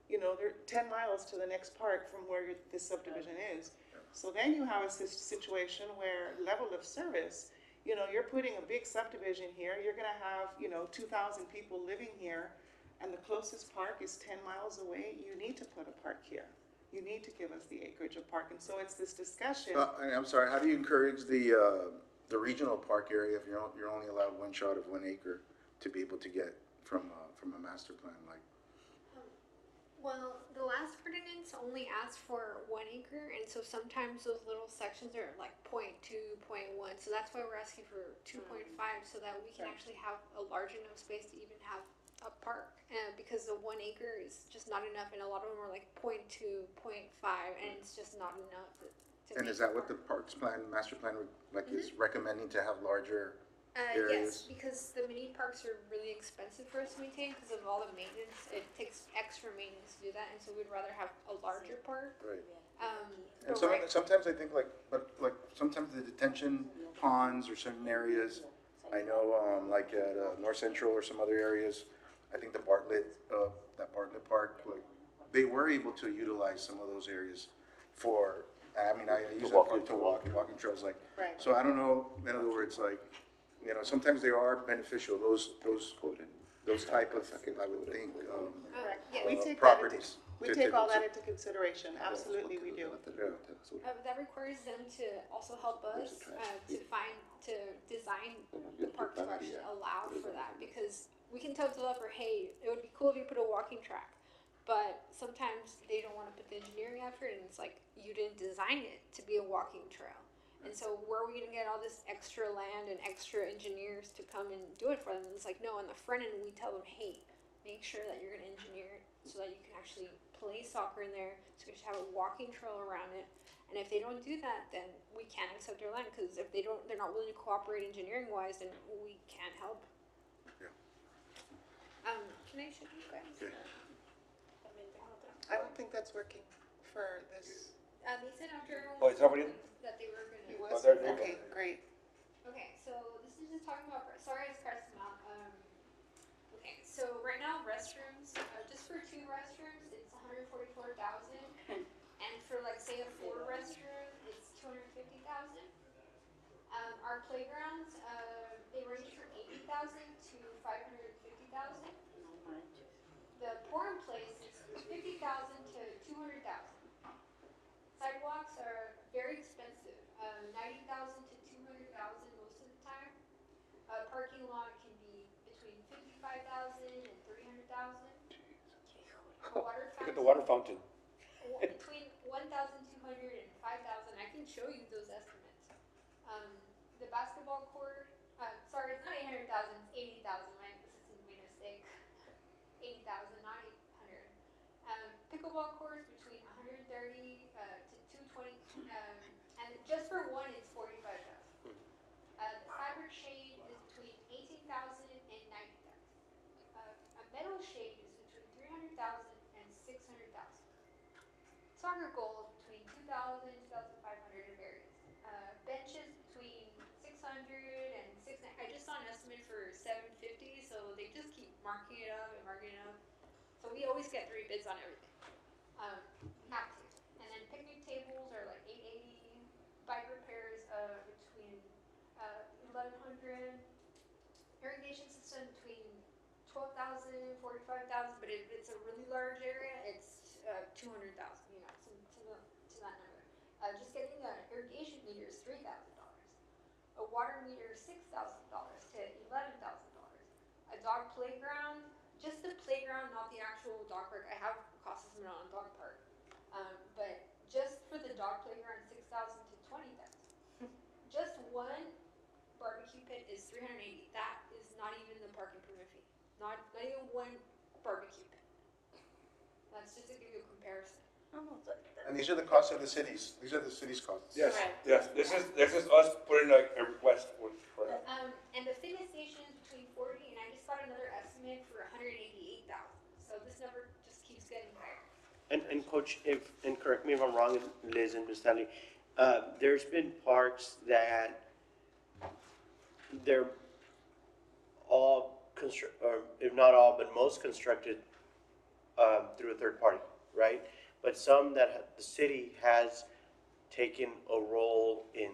You know, they're 10 miles to the next park from where this subdivision is. So then you have a situation where level of service, you know, you're putting a big subdivision here, you're gonna have, you know, 2,000 people living here, and the closest park is 10 miles away. You need to put a park here. You need to give us the acreage of park. And so it's this discussion. And I'm sorry, how do you encourage the regional park area if you're only allowed one shot of 1 acre to be able to get from a master plan, like? Well, the last ordinance only asked for 1 acre, and so sometimes those little sections are like 0.2, 0.1. So that's why we're asking for 2.5, so that we can actually have a large enough space to even have a park. Because the 1 acre is just not enough, and a lot of them are like 0.2, 0.5, and it's just not enough to And make is that a what the park. parks plan, master plan, like is recommending, to have larger areas? Yes, because the mini parks are really expensive for us to maintain because of all the maintenance. It takes extra maintenance to do that, and so we'd rather have a larger park. Right. And But sometimes I think sometimes the detention ponds or certain areas, I know, like at North Central or some other areas, I think that Bartlett Park, like, they were able to utilize some of those areas I use that walking trails, like, Right. so I don't know, in other words, like, you know, sometimes they are beneficial, those type of, I would think, Yeah. We take that into, properties. we take all that into consideration, absolutely we do. That requires them to also help us to design the park to actually allow for that, because we can tell the developer, hey, it would be cool if you put a walking track, but sometimes they don't want to put the engineering effort, and it's like, you didn't design it to be a walking trail. And so where are we gonna get all this extra land and extra engineers to come and do it for them? And it's like, no, on the front end, we tell them, hey, make sure that you're gonna engineer it so that you can actually play soccer in there, so you should have a walking trail around it. And if they don't do that, then we can't accept their land, because if they're not willing to cooperate engineering wise, then we can't help. Yeah. Can I show you guys? Okay. I don't think that's working for this. They sent out journals Oh, is somebody in? that they were gonna. It Oh, was, there you go. okay, great. Okay, so this is just talking about, sorry, it's crossed them out. Okay, so right now restrooms, just for 2 restrooms, it's 144,000, and for like say a 4 restroom, it's 250,000. Our playgrounds, they range from 80,000 to 550,000. The pour-in place is 50,000 to 200,000. Sidewalks are very expensive, 90,000 to 200,000 most of the time. Parking lot can be between 55,000 and 300,000. Water Look at the fountain, water fountain. between 1,200 and 5,000. I can show you those estimates. The basketball court, sorry, it's not 800,000, it's 80,000. My assistant made a mistake. 80,000, not 800. Pickleball courts between 130 to 220, and just for one, it's 45,000. The cyber shade is between 18,000 and 90,000. A metal shade is between 300,000 and 600,000. Soccer goals between 2,000 and 2,500 and varies. Benches between 600 and 600. I just saw an estimate for 750, so they just keep marking it up and marking it up. So we always get 3 bids on everything. Have to. And then picnic tables are like 880. Bike repairs between 1,100. Irrigation system between 12,000, 45,000. But if it's a really large area, it's 200,000. You know, to that number. Just getting an irrigation meter is $3,000. A water meter is $6,000 to $11,000. A dog playground, just the playground, not the actual dog park. I have cost estimate on dog park, but just for the dog playground, 6,000 to 20,000. Just one barbecue pit is 380. That is not even the park improvement fee. Not even one barbecue pit. That's just to give you a comparison. And these are the costs of the cities, these are the city's costs. Yes, Correct. yes, this is us putting a request for that. And the fitness station is between 40, and I just got another estimate for 188,000. So this number just keeps getting higher. And Coach, and correct me if I'm wrong, Liz and Ms. Stanley, there's been parks that they're all or if not all, but most constructed, through a third party, right? But some that the city has taken a role in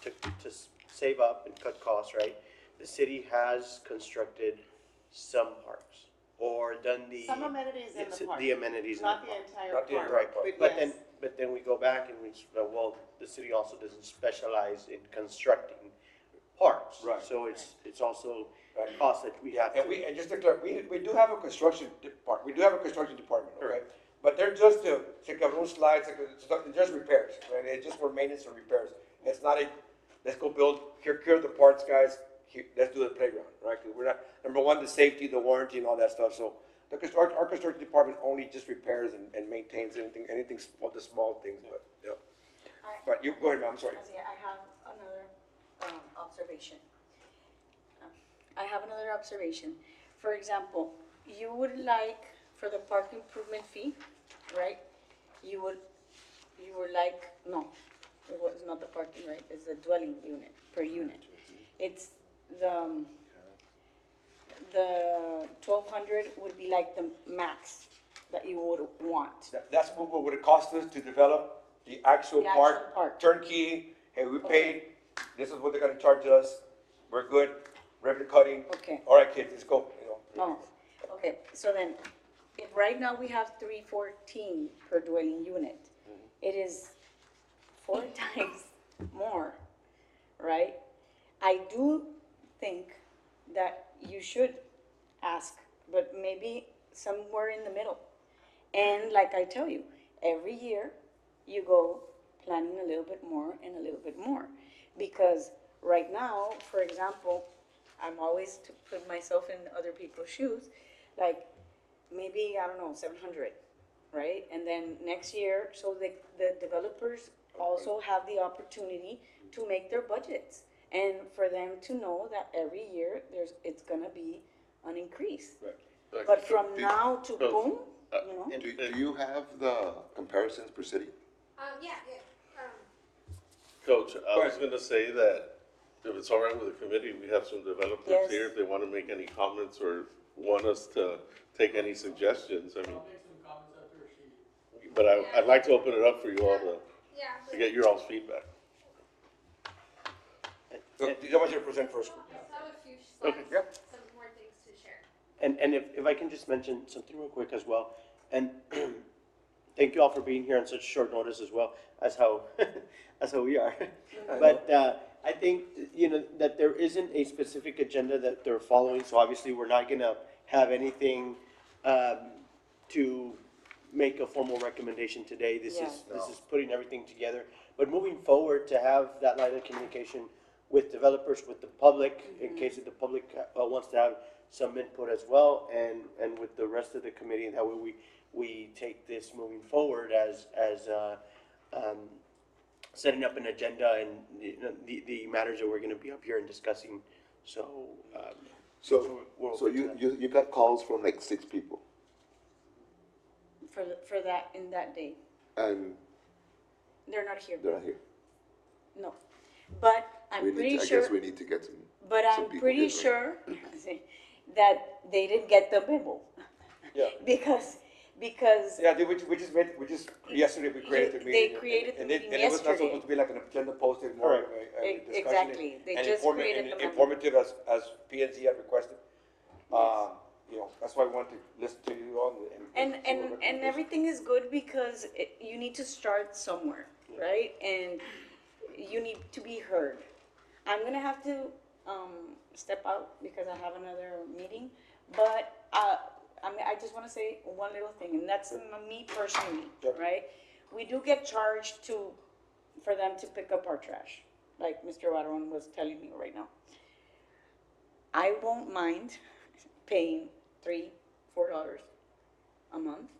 to save up and cut costs, right? The city has constructed some parks or done the. Some amenities in the park. The amenities in the Not park. the entire Not the park. entire park. But But yes. then we go back and we, well, the city also doesn't specialize in constructing parks. Right. So it's also Right. a cost that we have to. And just to clarify, we do have a construction department, okay? But they're just to check out those slides, it's just repairs, right? It's just for maintenance and repairs. It's not let's go build, here the parts, guys, let's do the playground, right? 'Cause we're not, number one, the safety, the warranty and all that stuff, so our construction department only just repairs and maintains anything, the small things, but, yeah. Alright. But you, go ahead, ma'am, I'm sorry. I have another observation. For example, you would like for the park improvement fee, right? You would like, no, it was not the parking, right? It's the dwelling unit, per unit. It's the 1,200 would be like the max that you would want. That's what would it cost us to develop the actual The actual park, park. turnkey, hey, we paid, this is what they're gonna charge us, we're good, revenue cutting. Okay. All right, kids, let's go, you know. Oh, okay, so then, if right now we have 314 per dwelling unit, it is 4 times more, right? I do think that you should ask, but maybe somewhere in the middle. And like I tell you, every year you go planning a little bit more and a little bit more. Because right now, for example, I'm always to put myself in other people's shoes, like maybe, I don't know, 700, right? And then next year, so the developers also have the opportunity to make their budgets. And for them to know that every year it's gonna be an increase. Right. But from Do- now to boom, you know? Do you have the comparisons per city? Yeah. Coach, I was gonna say that if it's all right with the committee, we have some developers Yes. here, if they wanna make any comments or want us to take any suggestions, I mean. But I'd like to open it up for you all to get your all's feedback. So, I want you to present first. I have a few slides, Yeah. some more things to share. And if I can just mention something real quick as well, and thank you all for being here on such short notice as well, as how, as how we are. But, I think, you know, that there isn't a specific agenda that they're following, so obviously we're not gonna have anything, to make a formal recommendation today. This is putting everything together. But moving forward, to have that line of communication with developers, with the public, in case that the public wants to have some input as well, and with the rest of the committee, and that way we take this moving forward as setting up an agenda and the matters that we're gonna be up here and discussing, so. So we're so open to that. you got calls from like 6 people, For that, in that day. and They're not here, they're not here. no. But I'm We pretty need, sure. I guess we need to get some. But some I'm people pretty here, right? sure that they didn't get the memo. Yeah. Because, Yeah, we just, yesterday we created the They meeting. created the and it- meeting And it was not yesterday. supposed to be like an agenda posted, more of a discussion. Exactly. They and just informa- created and the memo. Informative as P and Z had requested. You know, that's why I wanted to listen to you all and. And, see what and recommendations. everything is good because you need to start somewhere, right? And you need to be heard. I'm gonna have to, step out because I have another meeting, but, I just wanna say one little thing, and that's me personally, Sure. right? We do get charged for them to pick up our trash, like Mr. Barron was telling me right now. I won't mind paying $3-4 a month,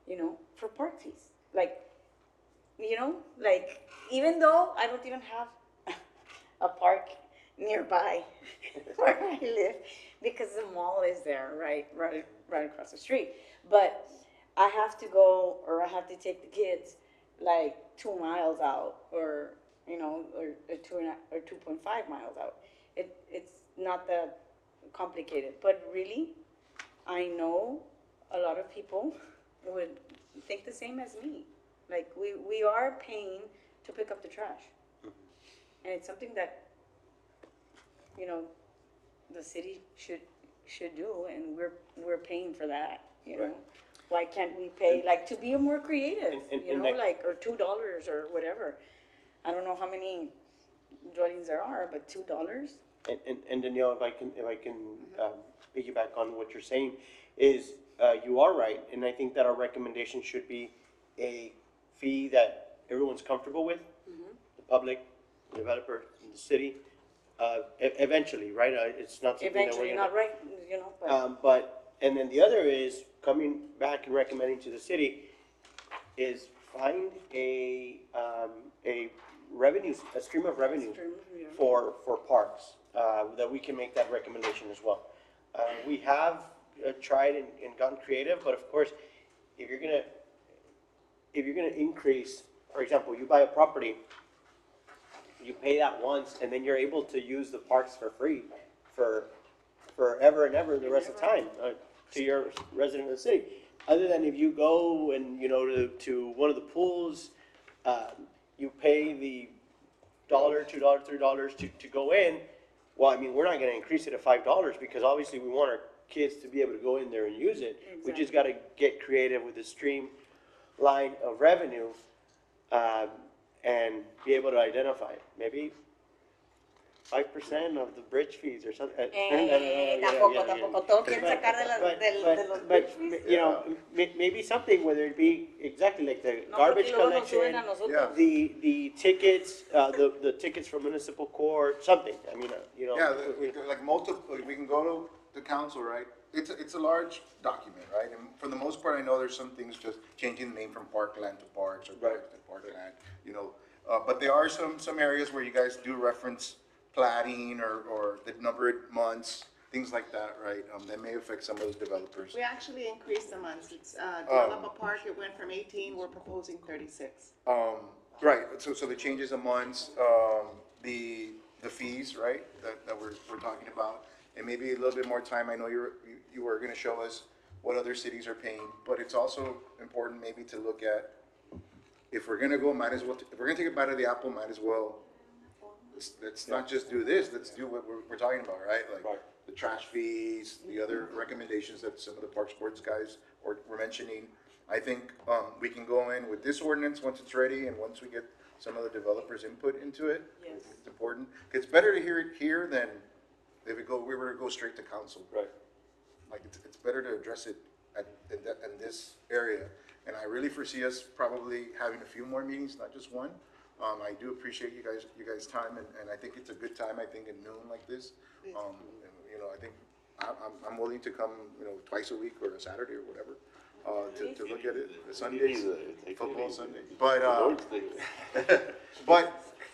you know, for park fees. Like, you know, like, even though I don't even have a park nearby where I live, because the mall is there, right across the street. But I have to go, or I have to take the kids like 2 miles out, or, you know, or 2.5 miles out. It's not that complicated, but really, I know a lot of people would think the same as me. Like, we are paying to pick up the trash. And it's something that, you know, the city should do, and we're paying for that, you know? Why can't we pay, like, to be more creative, you know, like, or $2 or whatever. I don't know how many dwellings there are, but $2? And Danielle, if I can piggyback on what you're saying, is you are right, and I think that our recommendation should be a fee that everyone's comfortable with, the public, the developer, the city, eventually, right? It's not something that we're Eventually, gonna. not right, you know, But, and then the other is, coming back and recommending to the city, is find a stream of revenue for parks, that we can make that recommendation as well. We have tried and gotten creative, but of course, if you're gonna increase, for example, you buy a property, you pay that once, and then you're able to use the parks for free for forever and ever the rest of the time, to your resident of the city. Other than if you go and, you know, to one of the pools, you pay the $1, $2, $3 to go in, well, I mean, we're not gonna increase it to $5 because obviously we want our kids to be able to go in there and use it. We just gotta get creative with the streamline of revenue, and be able to identify it. Maybe 5% of the bridge fees or something. Tampoco, todo quieren sacar de los bridge fees. You know, maybe something, whether it be exactly like the No, garbage porque luego nos suben collection, a nosotros. Yeah. the tickets, the tickets from municipal court, something, I mean, you know. Yeah, like multiple, we can go to the council, right? It's a large document, right? And for the most part, I know there's some things just changing the name from parkland to parks or parks to parkland, you know. But there are some areas where you guys do reference plating or the number of months, things like that, right? That may affect some of those developers. We actually increased the months. It's, develop a park, it went from 18, we're proposing 36. Right, so the changes of months, the fees, right, that we're talking about, and maybe a little bit more time. I know you were gonna show us what other cities are paying, but it's also important maybe to look at, if we're gonna go, if we're gonna take a bite of the apple, might as well, let's not just do this, let's do what we're talking about, right? Like the trash fees, the other recommendations that some of the park sports guys were mentioning. I think, we can go in with this ordinance once it's ready and once we get some of the developers' input into it. Yes. It's important. It's better to hear it here than if we were to go straight to council. Right. Like, it's better to address it in this area. And I really foresee us probably having a few more meetings, not just one. I do appreciate you guys' time, and I think it's a good time, I think, at noon like this. And, you know, I think I'm willing to come, you know, twice a week or a Saturday or whatever, to look at it, Sundays, football Sunday. But,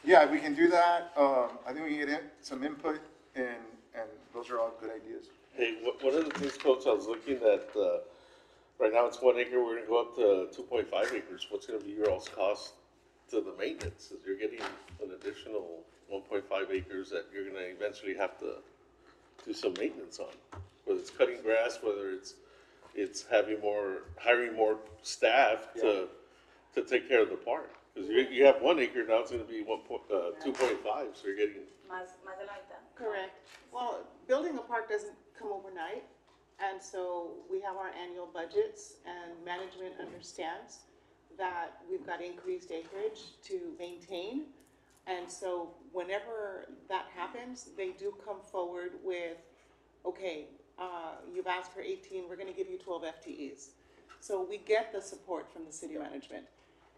yeah, we can do that. I think we can get some input, and those are all good ideas. Hey, one of the things, Coach, I was looking at, right now it's 1 acre, we're gonna go up to 2.5 acres. What's gonna be your all's cost to the maintenance? Is you're getting an additional 1.5 acres that you're gonna eventually have to do some maintenance on? Whether it's cutting grass, whether it's hiring more staff to take care of the park. Cause you have 1 acre, now it's gonna be 2.5, so you're getting. Más de la mitad. Correct. Well, building a park doesn't come overnight, and so we have our annual budgets, and management understands that we've got increased acreage to maintain. And so whenever that happens, they do come forward with, okay, you've asked for 18, we're gonna give you 12 FTEs. So we get the support from the city management,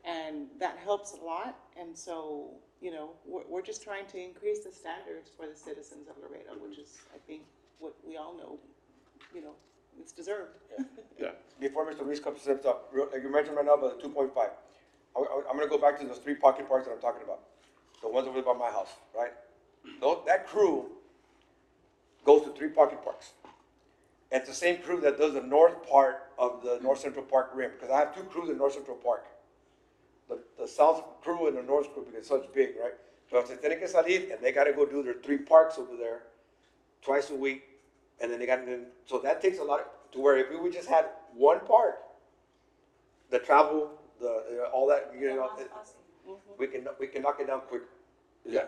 and that helps a lot. And so, you know, we're just trying to increase the standards for the citizens of Laredo, which is, I think, what we all know, you know, it's deserved. Yeah. Before Mr. Ruiz comes up, like you mentioned right now about the 2.5, I'm gonna go back to those 3 pocket parks that I'm talking about. The ones over by my house, right? That crew goes to 3 pocket parks. And it's the same crew that does the north part of the North Central Park rim, because I have 2 crews in North Central Park. The south crew and the north crew, because it's such big, right? So se tienen que salir, and they gotta go do their 3 parks over there twice a week, and then so that takes a lot, to where if we would just had 1 park, the travel, all that, you know, we can knock it down quicker. You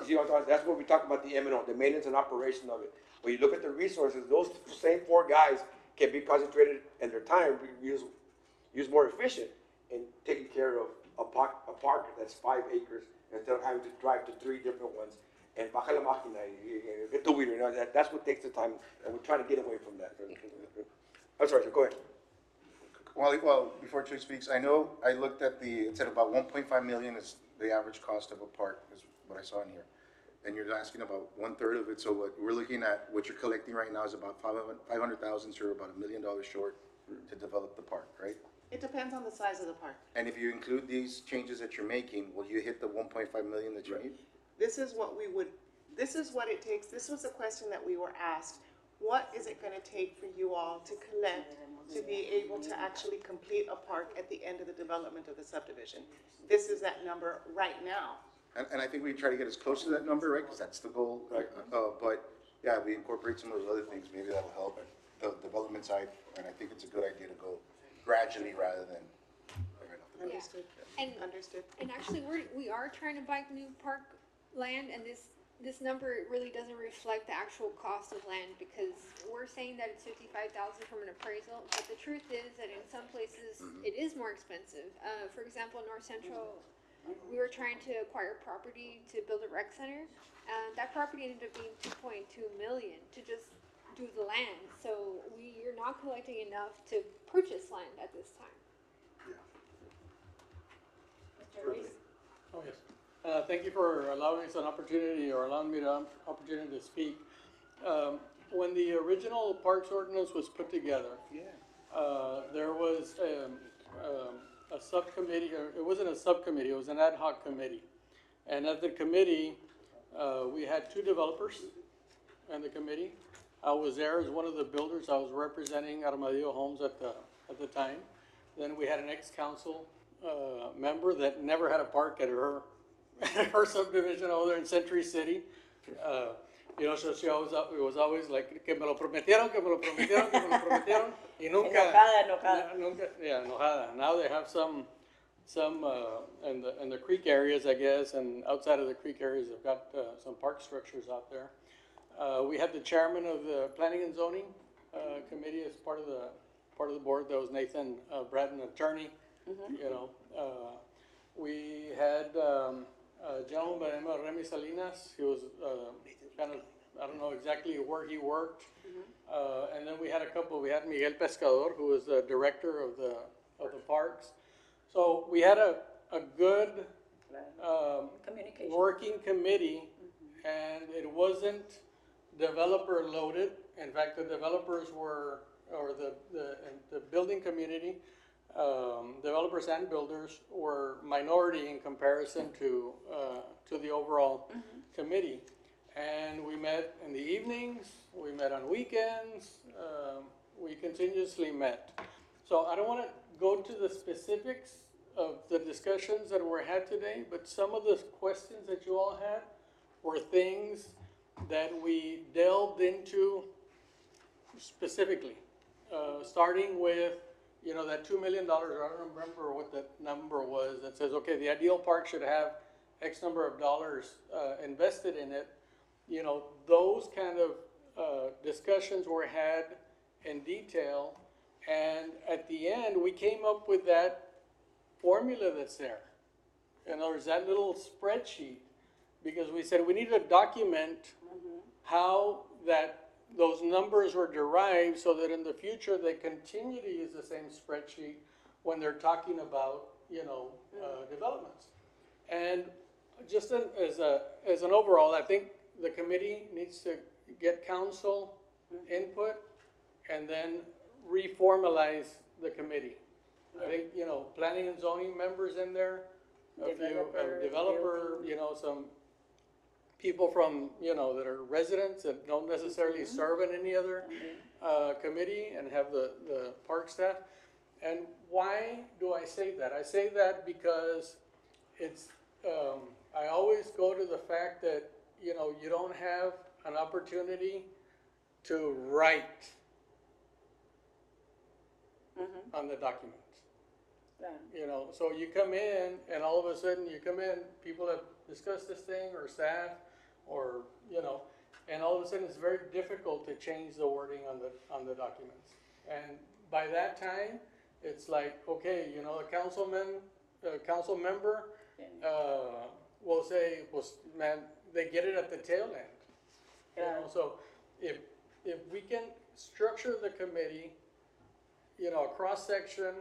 see what I'm talking? That's what we talk about the M&O, the maintenance and operation of it. When you look at the resources, those same 4 guys can be concentrated in their time, use more efficient in taking care of a park that's 5 acres instead of having to drive to 3 different ones. And baja la máquina, get the weeder, you know, that's what takes the time, and we're trying to get away from that. I'm sorry, so go ahead. Well, before Troy speaks, I know I looked at it said about 1.5 million is the average cost of a park, is what I saw in here. And you're asking about 1/3 of it, so what we're looking at, what you're collecting right now is about 500,000, so you're about $1 million short to develop the park, right? It depends on the size of the park. And if you include these changes that you're making, will you hit the 1.5 million that you need? This is what it takes. This was a question that we were asked. What is it gonna take for you all to collect to be able to actually complete a park at the end of the development of the subdivision? This is that number right now. And I think we try to get as close to that number, right, because that's the goal. Right. But, yeah, we incorporate some of those other things, maybe that'll help the development side, and I think it's a good idea to go gradually rather than right off the bat. Understood. And Understood. And actually, we are trying to buy new park land, and this this number really doesn't reflect the actual cost of land, because we're saying that it's 55,000 from an appraisal, but the truth is that in some places it is more expensive. For example, North Central, we were trying to acquire property to build a rec center, and that property ended up being 2.2 million to just do the land. So we are not collecting enough to purchase land at this time. Mr. Reese? Oh, yes. Thank you for allowing us an opportunity, or allowing me the opportunity to speak. When the original Parks Ordinance was put together, there was a subcommittee, or it wasn't a subcommittee, it was an ad hoc committee. And at the committee, we had two developers in the committee. I was there as one of the builders. I was representing Armadillo Homes at the time. Then we had an ex-council member that never had a park at her subdivision over there in Century City. You know, so she always, it was always like, que me lo prometieron, que me lo prometieron, que me lo prometieron, y nunca. Enojada. Nunca, yeah, enojada. Now they have some in the creek areas, I guess, and outside of the creek areas, they've got some park structures out there. We had the chairman of the Planning and Zoning Committee as part of the board. That was Nathan Bratton, attorney. You know, we had a gentleman by the name of Remy Salinas. He was kind of, I don't know exactly where he worked. And then we had we had Miguel Pescador, who was the director of the parks. So we had a good working committee, and it wasn't developer loaded. In fact, the developers were, or the building community, developers and builders were minority in comparison to the overall committee. And we met in the evenings, we met on weekends, we continuously met. So I don't want to go to the specifics of the discussions that were had today, but some of the questions that you all had were things that we delved into specifically, starting with, you know, that $2 million, I don't remember what that number was, that says, okay, the ideal park should have X number of dollars invested in it. You know, those kind of discussions were had in detail, and at the end, we came up with that formula that's there. In other words, that little spreadsheet, because we said we need to document how those numbers were derived, so that in the future they continue to use the same spreadsheet when they're talking about, you know, developments. And just as an overall, I think the committee needs to get council input and then reformalize the committee. I think, you know, planning and zoning members in there, a few developer, you know, some people from, you know, that are residents that don't necessarily serve in any other committee, and have the park staff. And why do I say that? I say that because it's, I always go to the fact that, you know, you don't have an opportunity to write on the documents. You know, so you come in and all of a sudden you come in, people have discussed this thing, or staff, or, you know, and all of a sudden it's very difficult to change the wording on the documents. And by that time, it's like, okay, you know, the council member will say, well, man, they get it at the tail end. You know, so if we can structure the committee, you know, a cross section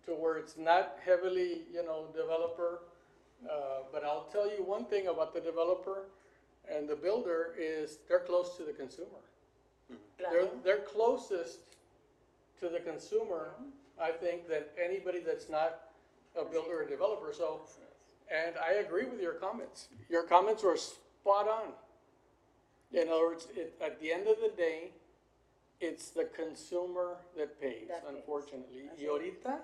to where it's not heavily, you know, developer, but I'll tell you one thing about the developer and the builder is they're close to the consumer. They're closest to the consumer, I think, than anybody that's not a builder or developer. So, and I agree with your comments. Your comments were spot on. In other words, at the end of the day, it's the consumer that pays, unfortunately. Y ahorita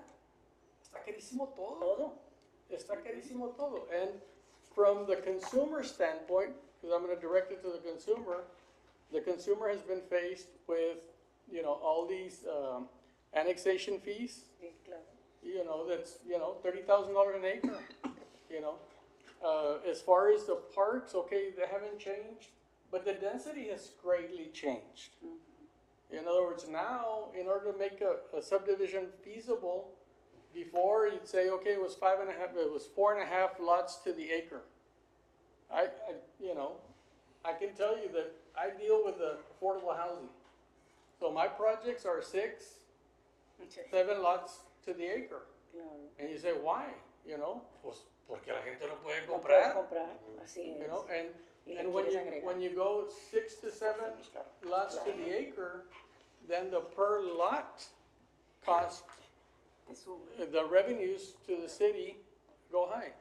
está carísimo todo. Está carísimo todo. And from the consumer standpoint, because I'm going to direct it to the consumer has been faced with, you know, all these annexation fees. You know, that's, you know, $30,000 an acre, you know. as far as the parks, okay, they haven't changed, but the density has greatly changed. In other words, now, in order to make a subdivision feasible, before you'd say, okay, it was 4.5 lots to the acre. You know, I can tell you that I deal with the affordable housing. So my projects are 6, 7 lots to the acre. And you say, why? You know, pues porque la gente no puede comprar. Así You es. know, and Y and le quieres agregar. when you go 6 to 7 lots to the acre, then the per lot cost, the revenues to the city go high.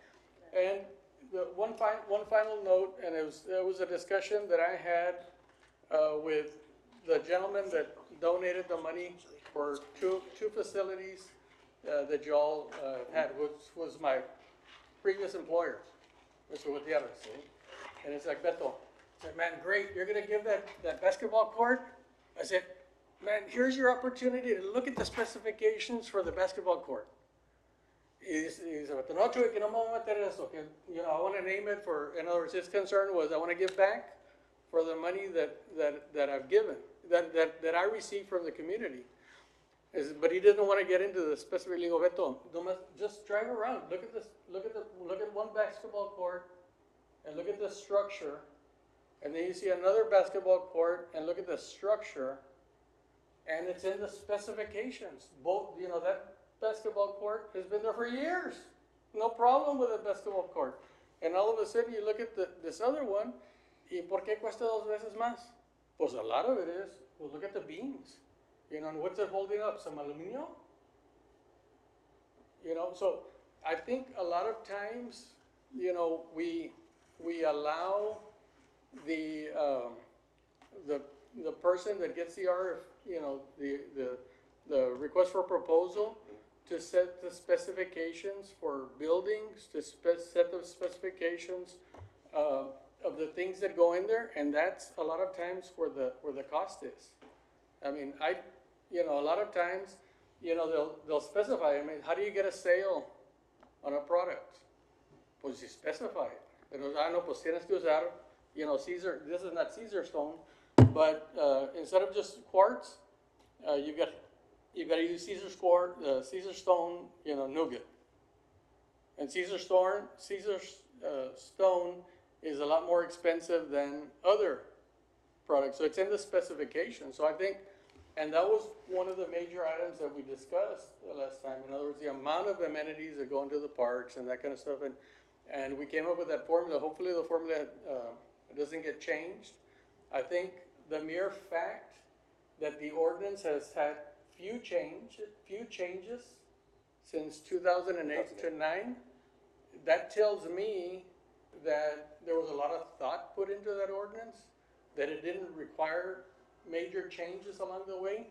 And the one final note, and it was a discussion that I had with the gentleman that donated the money for two facilities that y'all had, which was my previous employer, Mr. Gutierrez. And it's like, Beto, I said, man, great, you're gonna give that basketball court? I said, man, here's your opportunity to look at the specifications for the basketball court. Y dice, Beto, no, Chuy, que no me voy a meter eso, que, you know, I wanna name it for, in other words, his concern was, I wanna give back for the money that I've given, that I received from the community. But he didn't want to get into the specific legal veto. Just drive around, look at one basketball court, and look at the structure, and then you see another basketball court, and look at the structure, and it's in the specifications. Both, you know, that basketball court has been there for years, no problem with the basketball court. And all of a sudden, you look at this other one, ¿y por qué cuesta 2 veces más? Pues a lot of it is, well, look at the beams. You know, and what's it holding up? Some aluminum? You know, so I think a lot of times, you know, we allow the person that gets the RF, you know, the request for proposal to set the specifications for buildings, to set the specifications of the things that go in there, and that's a lot of times where the cost is. I mean, you know, a lot of times, you know, they'll specify. I mean, how do you get a sale on a product? Pues you specify it. Pero, no, pues tienes que usar, you know, Caesar, this is not Caesar stone, but instead of just quartz, you've got to use Caesar stone, you know, nougat. And Caesar stone is a lot more expensive than other products. So it's in the specification. So I think, and that was one of the major items that we discussed the last time. In other words, the amount of amenities that go into the parks and that kind of stuff. And we came up with that formula. Hopefully the formula doesn't get changed. I think the mere fact that the ordinance has had few changes since 2008 to 9, that tells me that there was a lot of thought put into that ordinance, that it didn't require major changes along the way,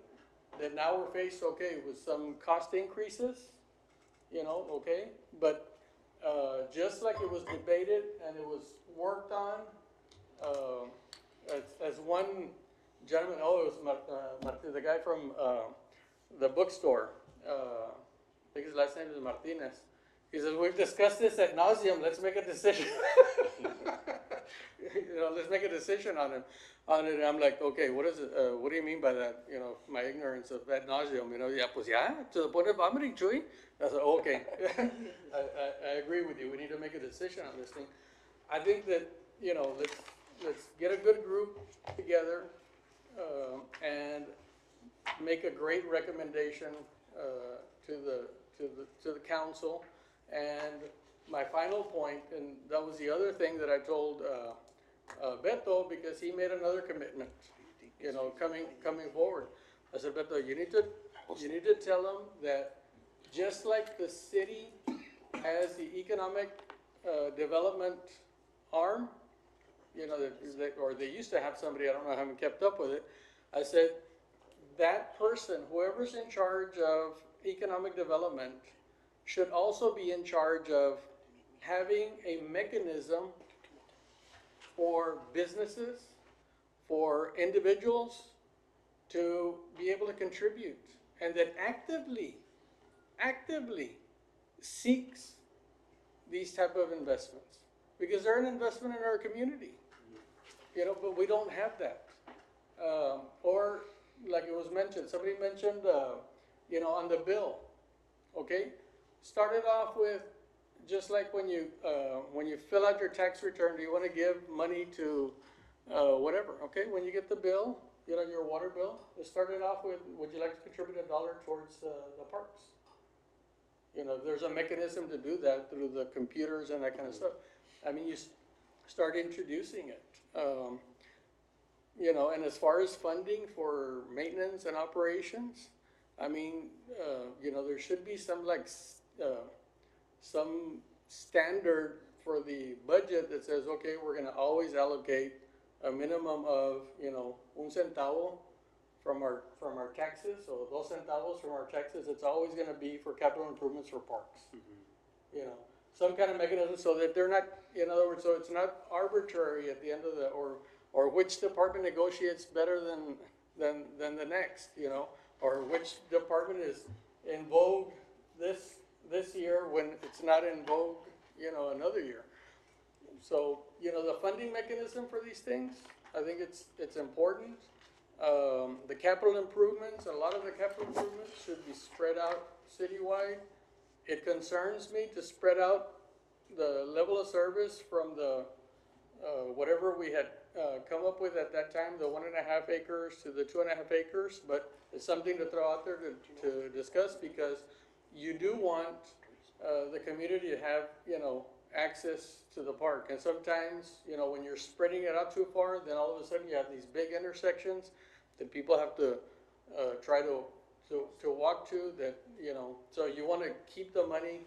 that now we're faced, okay, with some cost increases, you know, okay, but just like it was debated and it was worked on, as one gentleman, it was the guy from the bookstore, I think his last name is Martinez. He says, we've discussed this ad nauseum, let's make a decision. You know, let's make a decision on it. And I'm like, okay, what is it? What do you mean by that? You know, my ignorance of ad nauseum, you know, to the point of vomiting, Chuy. I said, okay, I agree with you. We need to make a decision on this thing. I think that, you know, let's get a good group together and make a great recommendation to the council. And my final point, and that was the other thing that I told Beto, because he made another commitment, you know, coming forward. I said, Beto, you need to tell him that just like the city has the economic development arm, you know, or they used to have somebody, I don't know, I haven't kept up with it. I said, that person, whoever's in charge of economic development, should also be in charge of having a mechanism for businesses, for individuals to be able to contribute, and that actively seeks these type of investments. because they're an investment in our community. You know, but we don't have that. Or, like it was mentioned, somebody mentioned, you know, on the bill, okay? Started off with, just like when you fill out your tax return, do you wanna give money to, whatever, okay? When you get the bill, you know, your water bill, it started off with, would you like to contribute $1 towards, the parks? You know, there's a mechanism to do that through the computers and that kind of stuff. I mean, you start introducing it. You know, and as far as funding for maintenance and operations, I mean, you know, there should be some some standard for the budget that says, okay, we're gonna always allocate a minimum of, you know, un centavo from our taxes, so 2 centavos from our taxes, it's always gonna be for capital improvements for parks. You know, some kind of mechanism so that they're not, in other words, so it's not arbitrary at the end of the, or which department negotiates better than the next, you know, or which department is in vogue this year when it's not in vogue, you know, another year. So, you know, the funding mechanism for these things, I think it's important. The capital improvements, a lot of the capital improvements should be spread out citywide. It concerns me to spread out the level of service from the, whatever we had come up with at that time, the 1.5 acres to the 2.5 acres, but it's something to throw out there to discuss, because you do want the community to have, you know, access to the park. And sometimes, you know, when you're spreading it out too far, then all of a sudden you have these big intersections that people have to try to walk to, that, you know, so you want to keep the money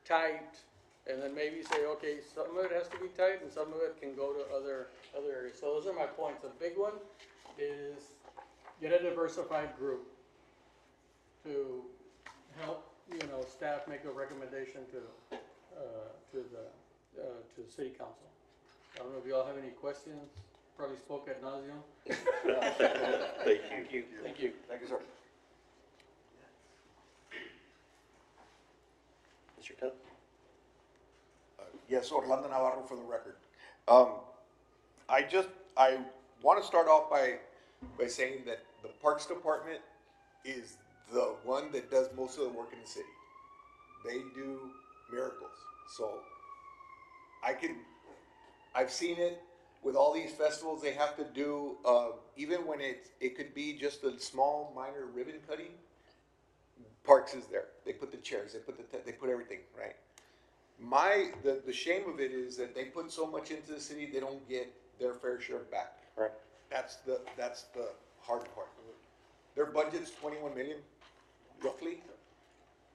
tight, and then maybe say, okay, some of it has to be tight and some of it can go to other areas. So those are my points. A big one is get a diversified group to help, you know, staff make a recommendation to the city council. I don't know if you all have any questions. Probably spoke ad nauseum. Thank you. Thank you. Thank you, sir. Mr. Coe? Yes, Orlando Navarro for the record. I want to start off by saying that the Parks Department is the one that does most of the work in the city. They do miracles. So I've seen it with all these festivals they have to do, even when it could be just a small minor ribbon cutting, Parks is there. They put the chairs, they put everything, right? The shame of it is that they put so much into the city, they don't get their fair share back. Right. That's the hard part. Their budget's 21 million, roughly.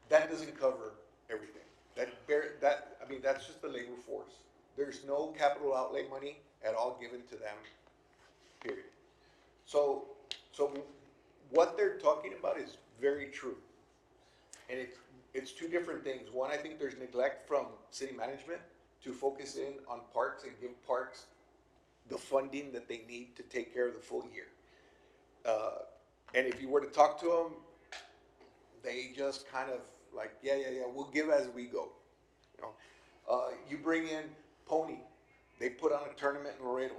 That doesn't cover everything. I mean, that's just the labor force. There's no capital outlay money at all given to them, period. So what they're talking about is very true. And it's two different things. One, I think there's neglect from city management to focus in on parks and give parks the funding that they need to take care of the full year. And if you were to talk to them, they just kind of like, yeah, we'll give as we go. You know, you bring in Pony, they put on a tournament in Laredo.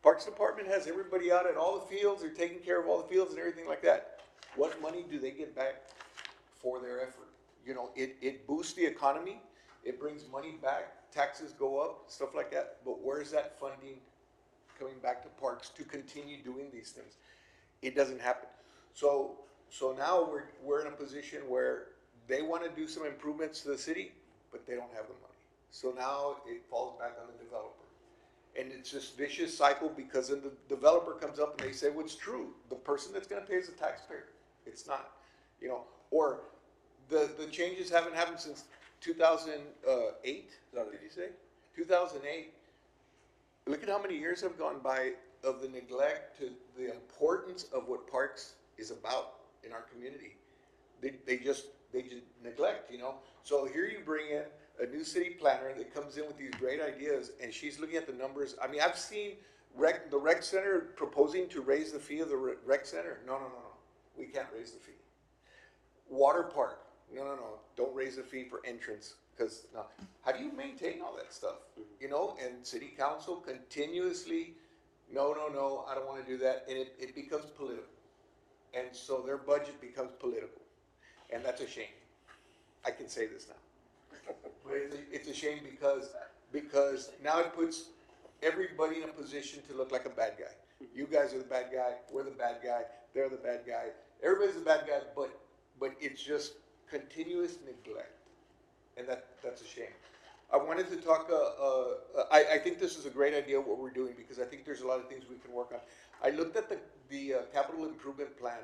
Parks Department has everybody out at all the fields, they're taking care of all the fields and everything like that. What money do they get back for their effort? You know, it boosts the economy, it brings money back, taxes go up, stuff like that, but where's that funding coming back to parks to continue doing these things? It doesn't happen. So now we're in a position where they want to do some improvements to the city, but they don't have the money. So now it falls back on the developer. And it's this vicious cycle, because then the developer comes up and they say, what's true? The person that's going to pay is the taxpayer. It's not, you know, or the changes haven't happened since 2008, did you say? 2008. Look at how many years have gone by of the neglect to the importance of what parks is about in our community. They just neglect, you know. So here you bring in a new city planner that comes in with these great ideas, and she's looking at the numbers. I mean, I've seen the rec center proposing to raise the fee of the rec center. No. We can't raise the fee. Water park. no, don't raise the fee for entrance, because, no, how do you maintain all that stuff? You know, and city council continuously, no, I don't wanna do that, and it becomes political. And so their budget becomes political, and that's a shame. I can say this now. But it's a shame because now it puts everybody in a position to look like a bad guy. You guys are the bad guy, we're the bad guy, they're the bad guy, everybody's the bad guy, but it's just continuous neglect. And that's a shame. I wanted to talk, I think this is a great idea what we're doing, because I think there's a lot of things we can work on. I looked at the capital improvement plan.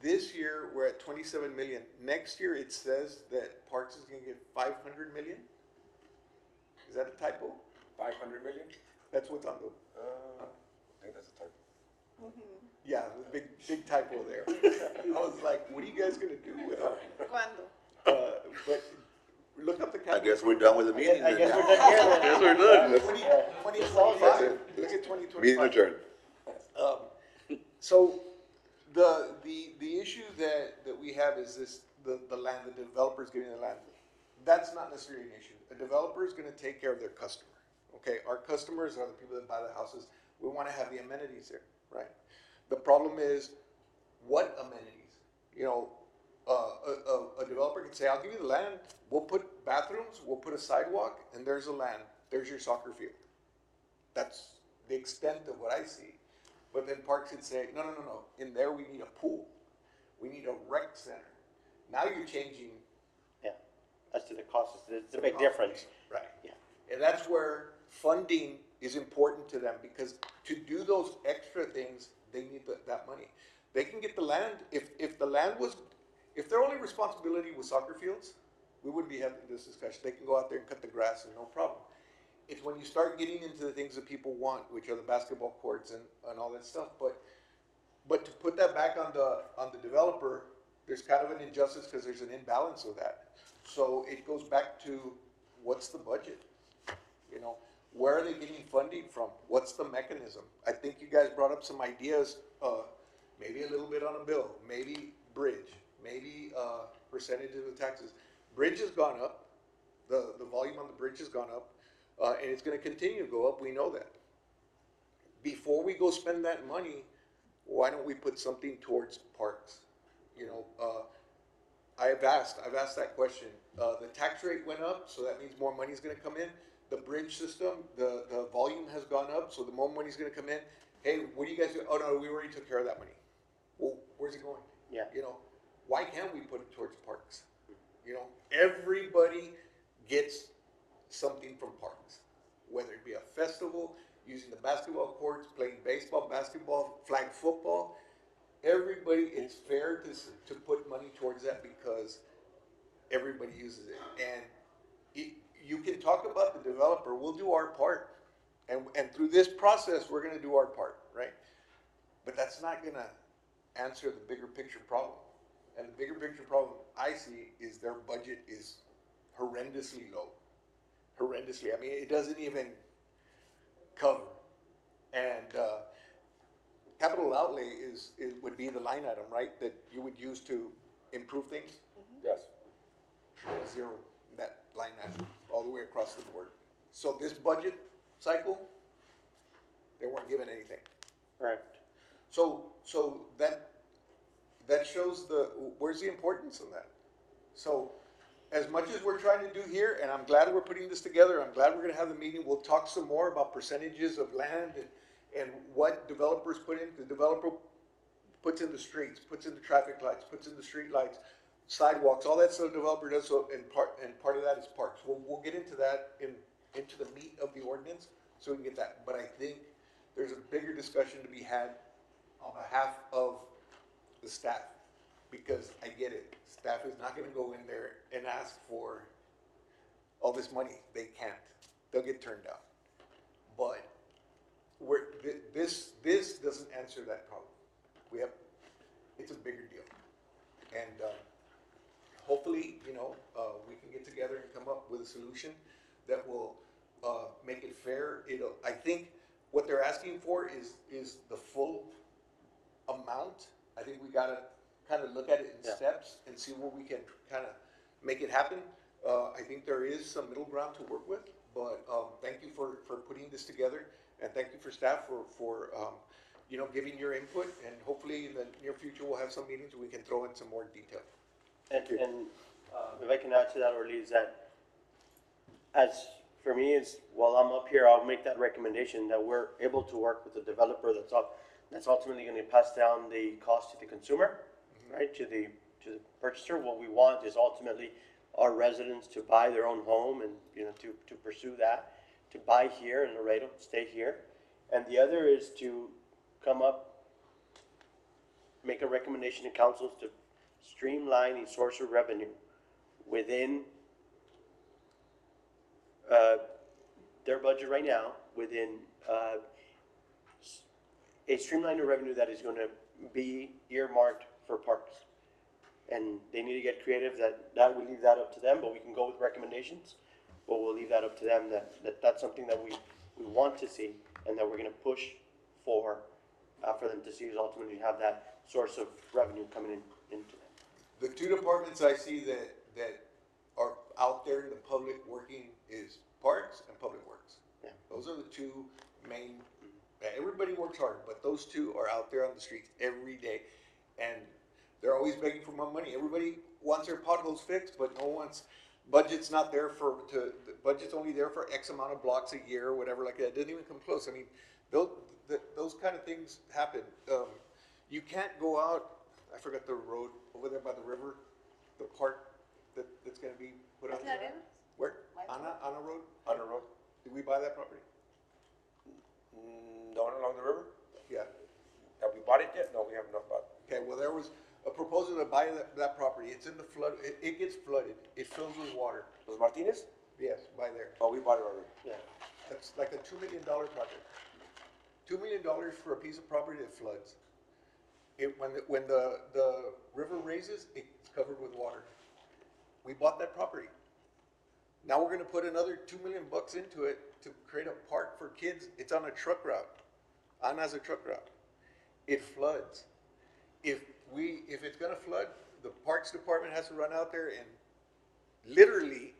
This year, we're at 27 million. Next year, it says that Parks is gonna get 500 million? Is that a typo? 500 million? That's what's on the, I think that's a typo. yeah, the big typo there. I was like, what are you guys gonna do with it? Cuando? But look up the I capital. guess we're done with the meeting I then. guess we're done here then. Yes, we're done. 2025. That's it. Look at 2025. Meeting adjourned. So the issue that we have is this, the land, the developer's getting the land. That's not necessarily an issue. A developer is gonna take care of their customer, okay? Our customers are the people that buy the houses. We wanna have the amenities there, right? The problem is, what amenities? You know, a developer can say, I'll give you the land, we'll put bathrooms, we'll put a sidewalk, and there's the land, there's your soccer field. That's the extent of what I see. But then Parks would say, no, in there we need a pool, we need a rec center. Now you're changing. Yeah, as to the cost, it's a big difference. Right. Yeah. And that's where funding is important to them, because to do those extra things, they need that money. They can get the land, if the land was, if their only responsibility was soccer fields, we wouldn't be having this discussion. They can go out there and cut the grass and no problem. It's when you start getting into the things that people want, which are the basketball courts and all that stuff, but to put that back on the developer, there's kind of an injustice because there's an imbalance of that. So it goes back to, what's the budget? You know, where are they getting funding from? What's the mechanism? I think you guys brought up some ideas, maybe a little bit on a bill, maybe bridge, maybe percentages of taxes. Bridge has gone up, the volume on the bridge has gone up, and it's gonna continue to go up, we know that. Before we go spend that money, why don't we put something towards parks? You know, I've asked that question. The tax rate went up, so that means more money's gonna come in. The bridge system, the volume has gone up, so the more money's gonna come in. Hey, what do you guys do? Oh no, we already took care of that money. Well, where's it going? Yeah. You know, why can't we put it towards parks? You know, everybody gets something from parks, whether it be a festival, using the basketball courts, playing baseball, basketball, flag football. Everybody, it's fair to put money towards that because everybody uses it. And you can talk about the developer, we'll do our part. And through this process, we're gonna do our part, right? But that's not gonna answer the bigger picture problem. And the bigger picture problem I see is their budget is horrendously low. Horrendously. I mean, it doesn't even cover. And capital outlay would be the line item, right, that you would use to improve things? Yes. Zero, that line item, all the way across the board. So this budget cycle, they weren't given anything. Right. So that shows where's the importance of that? So as much as we're trying to do here, and I'm glad we're putting this together, I'm glad we're gonna have the meeting, we'll talk some more about percentages of land and what developers put in. The developer puts in the streets, puts in the traffic lights, puts in the street lights, sidewalks, all that stuff the developer does, so, and part of that is parks. We'll get into that into the meat of the ordinance, so we can get that. But I think there's a bigger discussion to be had on behalf of the staff, because I get it. Staff is not gonna go in there and ask for all this money. They can't. They'll get turned down. But this doesn't answer that problem. It's a bigger deal. And hopefully, you know, we can get together and come up with a solution that will make it fair. I think what they're asking for is the full amount. I think we gotta kind of look at it in Yeah. steps and see where we can kind of make it happen. I think there is some middle ground to work with, but, thank you for putting this together, and thank you for staff for, you know, giving your input, and hopefully in the near future, we'll have some meetings where we can throw in some more detail. And if I can add to that, Orly, is that as for me is, while I'm up here, I'll make that recommendation that we're able to work with the developer that's ultimately gonna pass down the cost to the consumer, right, to the purchaser. What we want is ultimately our residents to buy their own home and, you know, to pursue that, to buy here in Laredo, stay here. And the other is to come up, make a recommendation to councils to streamline a source of revenue within their budget right now, within a streamlined revenue that is gonna be earmarked for parks. And they need to get creative, that we leave that up to them, but we can go with recommendations, but we'll leave that up to them, that's something that we want to see, and that we're gonna push for them to see is ultimately have that source of revenue coming into them. The two departments I see that are out there in the public working is Parks and Public Works. Yeah. Those are the two main, everybody works hard, but those two are out there on the streets every day. And they're always begging for more money. Everybody wants their potholes fixed, but no one's, budget's not there the budget's only there for X amount of blocks a year or whatever like that. It doesn't even come close. I mean, those kind of things happen. You can't go out, I forgot the road over there by the river, the park that's gonna be put out there. Where? Anna Road? On the road? Did we buy that property? Down along the river? Yeah. Have we bought it yet? No, we have not bought it. Okay, well, there was a proposal to buy that property. It's in the flood, it gets flooded. It fills with water. Was it Martinez? Yes, by there. Oh, we bought it already. Yeah. That's like a $2 million project. $2 million for a piece of property that floods. When the river raises, it's covered with water. We bought that property. Now we're gonna put another $2 million into it to create a park for kids. It's on a truck route. Anna's a truck route. It floods. If it's gonna flood, the Parks Department has to run out there and literally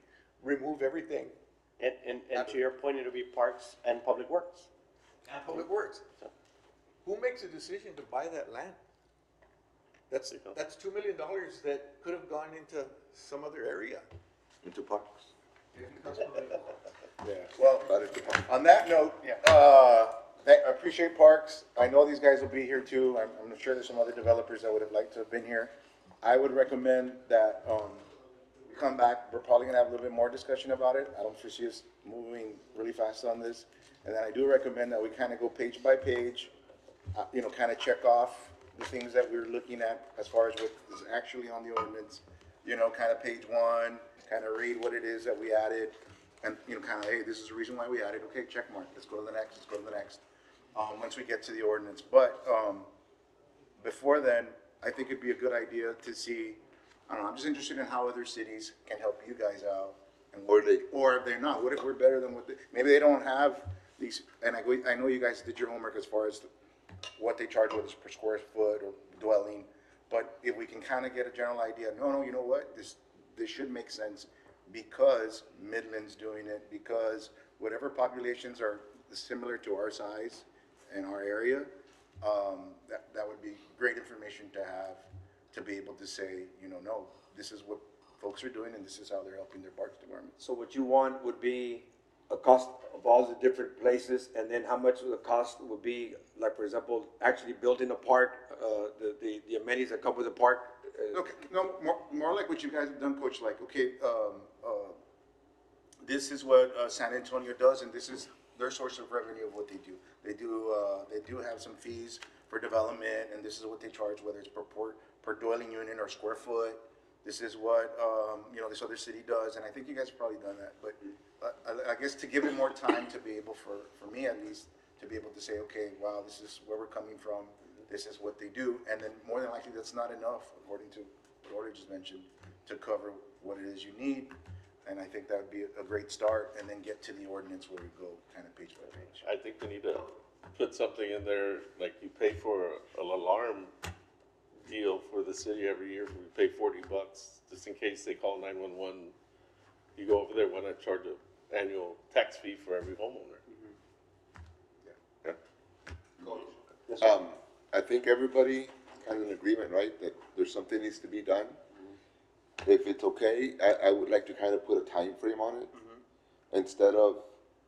remove everything. And to your point, it'll be Parks and Public Works. And Public Works. Who makes a decision to buy that land? That's $2 million that could have gone into some other area. Into parks. Yeah, well, on that note, I appreciate Parks. I know these guys will be here too. I'm sure there's some other developers that would have liked to have been here. I would recommend that, we come back. We're probably gonna have a little bit more discussion about it. I don't foresee us moving really fast on this. And then I do recommend that we kind of go page by page, you know, kind of check off the things that we're looking at as far as what is actually on the ordinance. You know, kind of page one, kind of read what it is that we added, and, you know, kind of, hey, this is the reason why we added, okay, check mark, let's go to the next, once we get to the ordinance. But, before then, I think it'd be a good idea to see, I don't know, I'm just interested in how other cities can help you guys out. And or if they're not, what if we're better than maybe they don't have these, and I know you guys did your homework as far as what they charge, whether it's per square foot or dwelling, but if we can kind of get a general idea, no, you know what, this should make sense because Midland's doing it, because whatever populations are similar to our size and our area, that would be great information to have, to be able to say, you know, no, this is what folks are doing and this is how they're helping their parks department. So what you want would be a cost of all the different places, and then how much of the cost would be, like, for example, actually building a park, the amenities that come with the park? Okay, no, more like what you guys have done, Coach, like, okay, this is what San Antonio does, and this is their source of revenue of what they do. They do have some fees for development, and this is what they charge, whether it's per dwelling unit or square foot. This is what, you know, this other city does, and I think you guys have probably done that, but I guess to give it more time to be able, for me at least, to be able to say, okay, wow, this is where we're coming from, this is what they do, and then more than likely, that's not enough, according to what Orly just mentioned, to cover what it is you need, and I think that would be a great start, and then get to the ordinance where we go kind of page by page. I think we need to put something in there, like you pay for an alarm deal for the city every year, we pay $40, just in case they call 911. You go over there, why not charge an annual tax fee for every homeowner? I think everybody kind of in agreement, right, that there's something needs to be done. If it's okay, I would like to kind of put a time frame on it, instead of,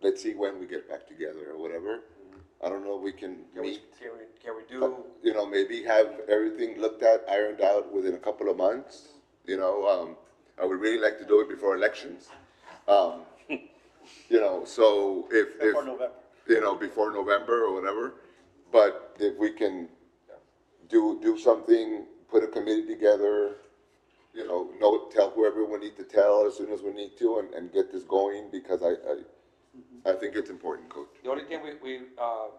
let's see when we get back together or whatever. I don't know, we can meet, Can we do, you know, maybe have everything looked at, ironed out within a couple of months, you know, I would really like to do it before elections. You know, so if, Before November. you know, before November or whatever, but if we can do something, put a committee together, you know, tell whoever we need to tell as soon as we need to, and get this going, because I think it's important, Coach. the only thing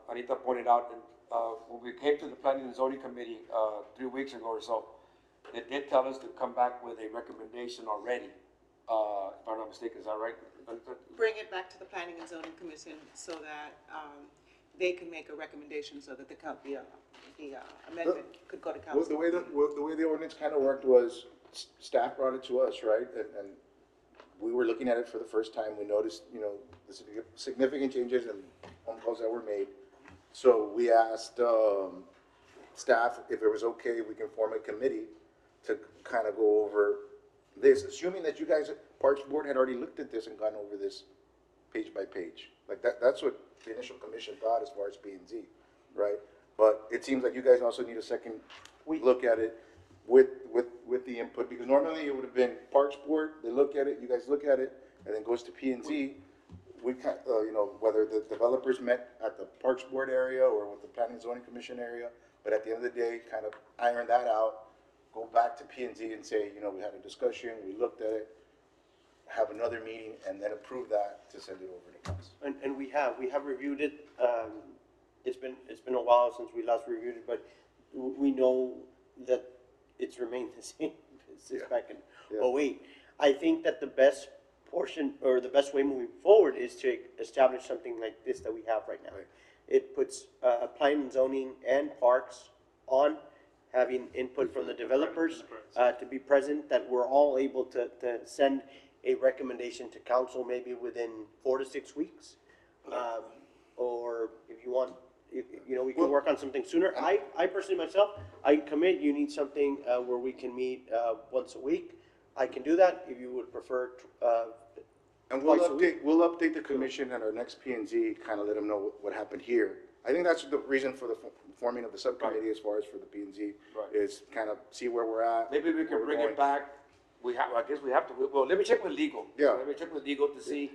Anita pointed out, when we came to the Planning and Zoning Committee, 3 weeks ago or so, they did tell us to come back with a recommendation already, if I'm not mistaken, is that right, Anita? Bring it back to the Planning and Zoning Commission so that, they can make a recommendation so that the amendment could go to Well, council. the way the ordinance kind of worked was, staff brought it to us, right? And we were looking at it for the first time. We noticed, you know, the significant changes and phone calls that were made. So we asked, staff if it was okay, if we can form a committee to kind of go over this, assuming that you guys, Parks Board, had already looked at this and gone over this page by page. Like that's what the initial commission thought as far as P and Z, right? But it seems like you guys also need a second look at it with the input, because normally it would have been Parks Board, they look at it, you guys look at it, and then goes to P and Z. We you know, whether the developers met at the Parks Board area or with the Planning and Zoning Commission area, but at the end of the day, kind of iron that out, go back to P and Z and say, you know, we had a discussion, we looked at it, have another meeting, and then approve that to send it over to council. And we have reviewed it. It's been a while since we last reviewed it, but we know that it's remained the same since back in '08. I think that the best portion, or the best way moving forward, is to establish something like this that we have right now. Right. It puts planning and zoning and parks on, having input from the developers to be present, that we're all able to send a recommendation to council maybe within 4 to 6 weeks. Or if you want, you know, we can work on something sooner. I personally myself, I commit, you need something where we can meet once a week. I can do that if you would prefer. And we'll twice a week. we'll update the commission at our next P and Z, kind of let them know what happened here. I think that's the reason for the forming of the subcommittee as far as for the P and Z, Right. is kind of see where we're at. Maybe we where can we're bring going. it back, I guess we have to, well, let me check with legal. Yeah. Let me check with legal to see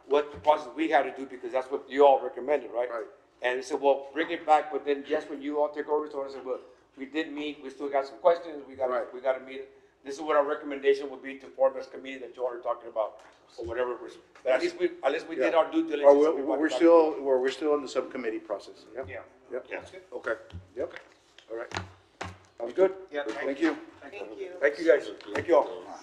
what the process we had to do, because that's what you all recommended, right? Right. And they said, well, bring it back, but then just when you all take over, so I said, well, we did meet, we still got some questions, we Right. gotta meet. This is what our recommendation would be to form this committee that you all are talking about, or whatever it was. But at least we did Yeah. our due diligence. Well, and we brought it we're back. still, we're still in the subcommittee process, yeah? Yeah. Yep. Yeah. Okay, yep, all right. Sounds good? Thank you. Thank you. Thank you, guys. Thank you all.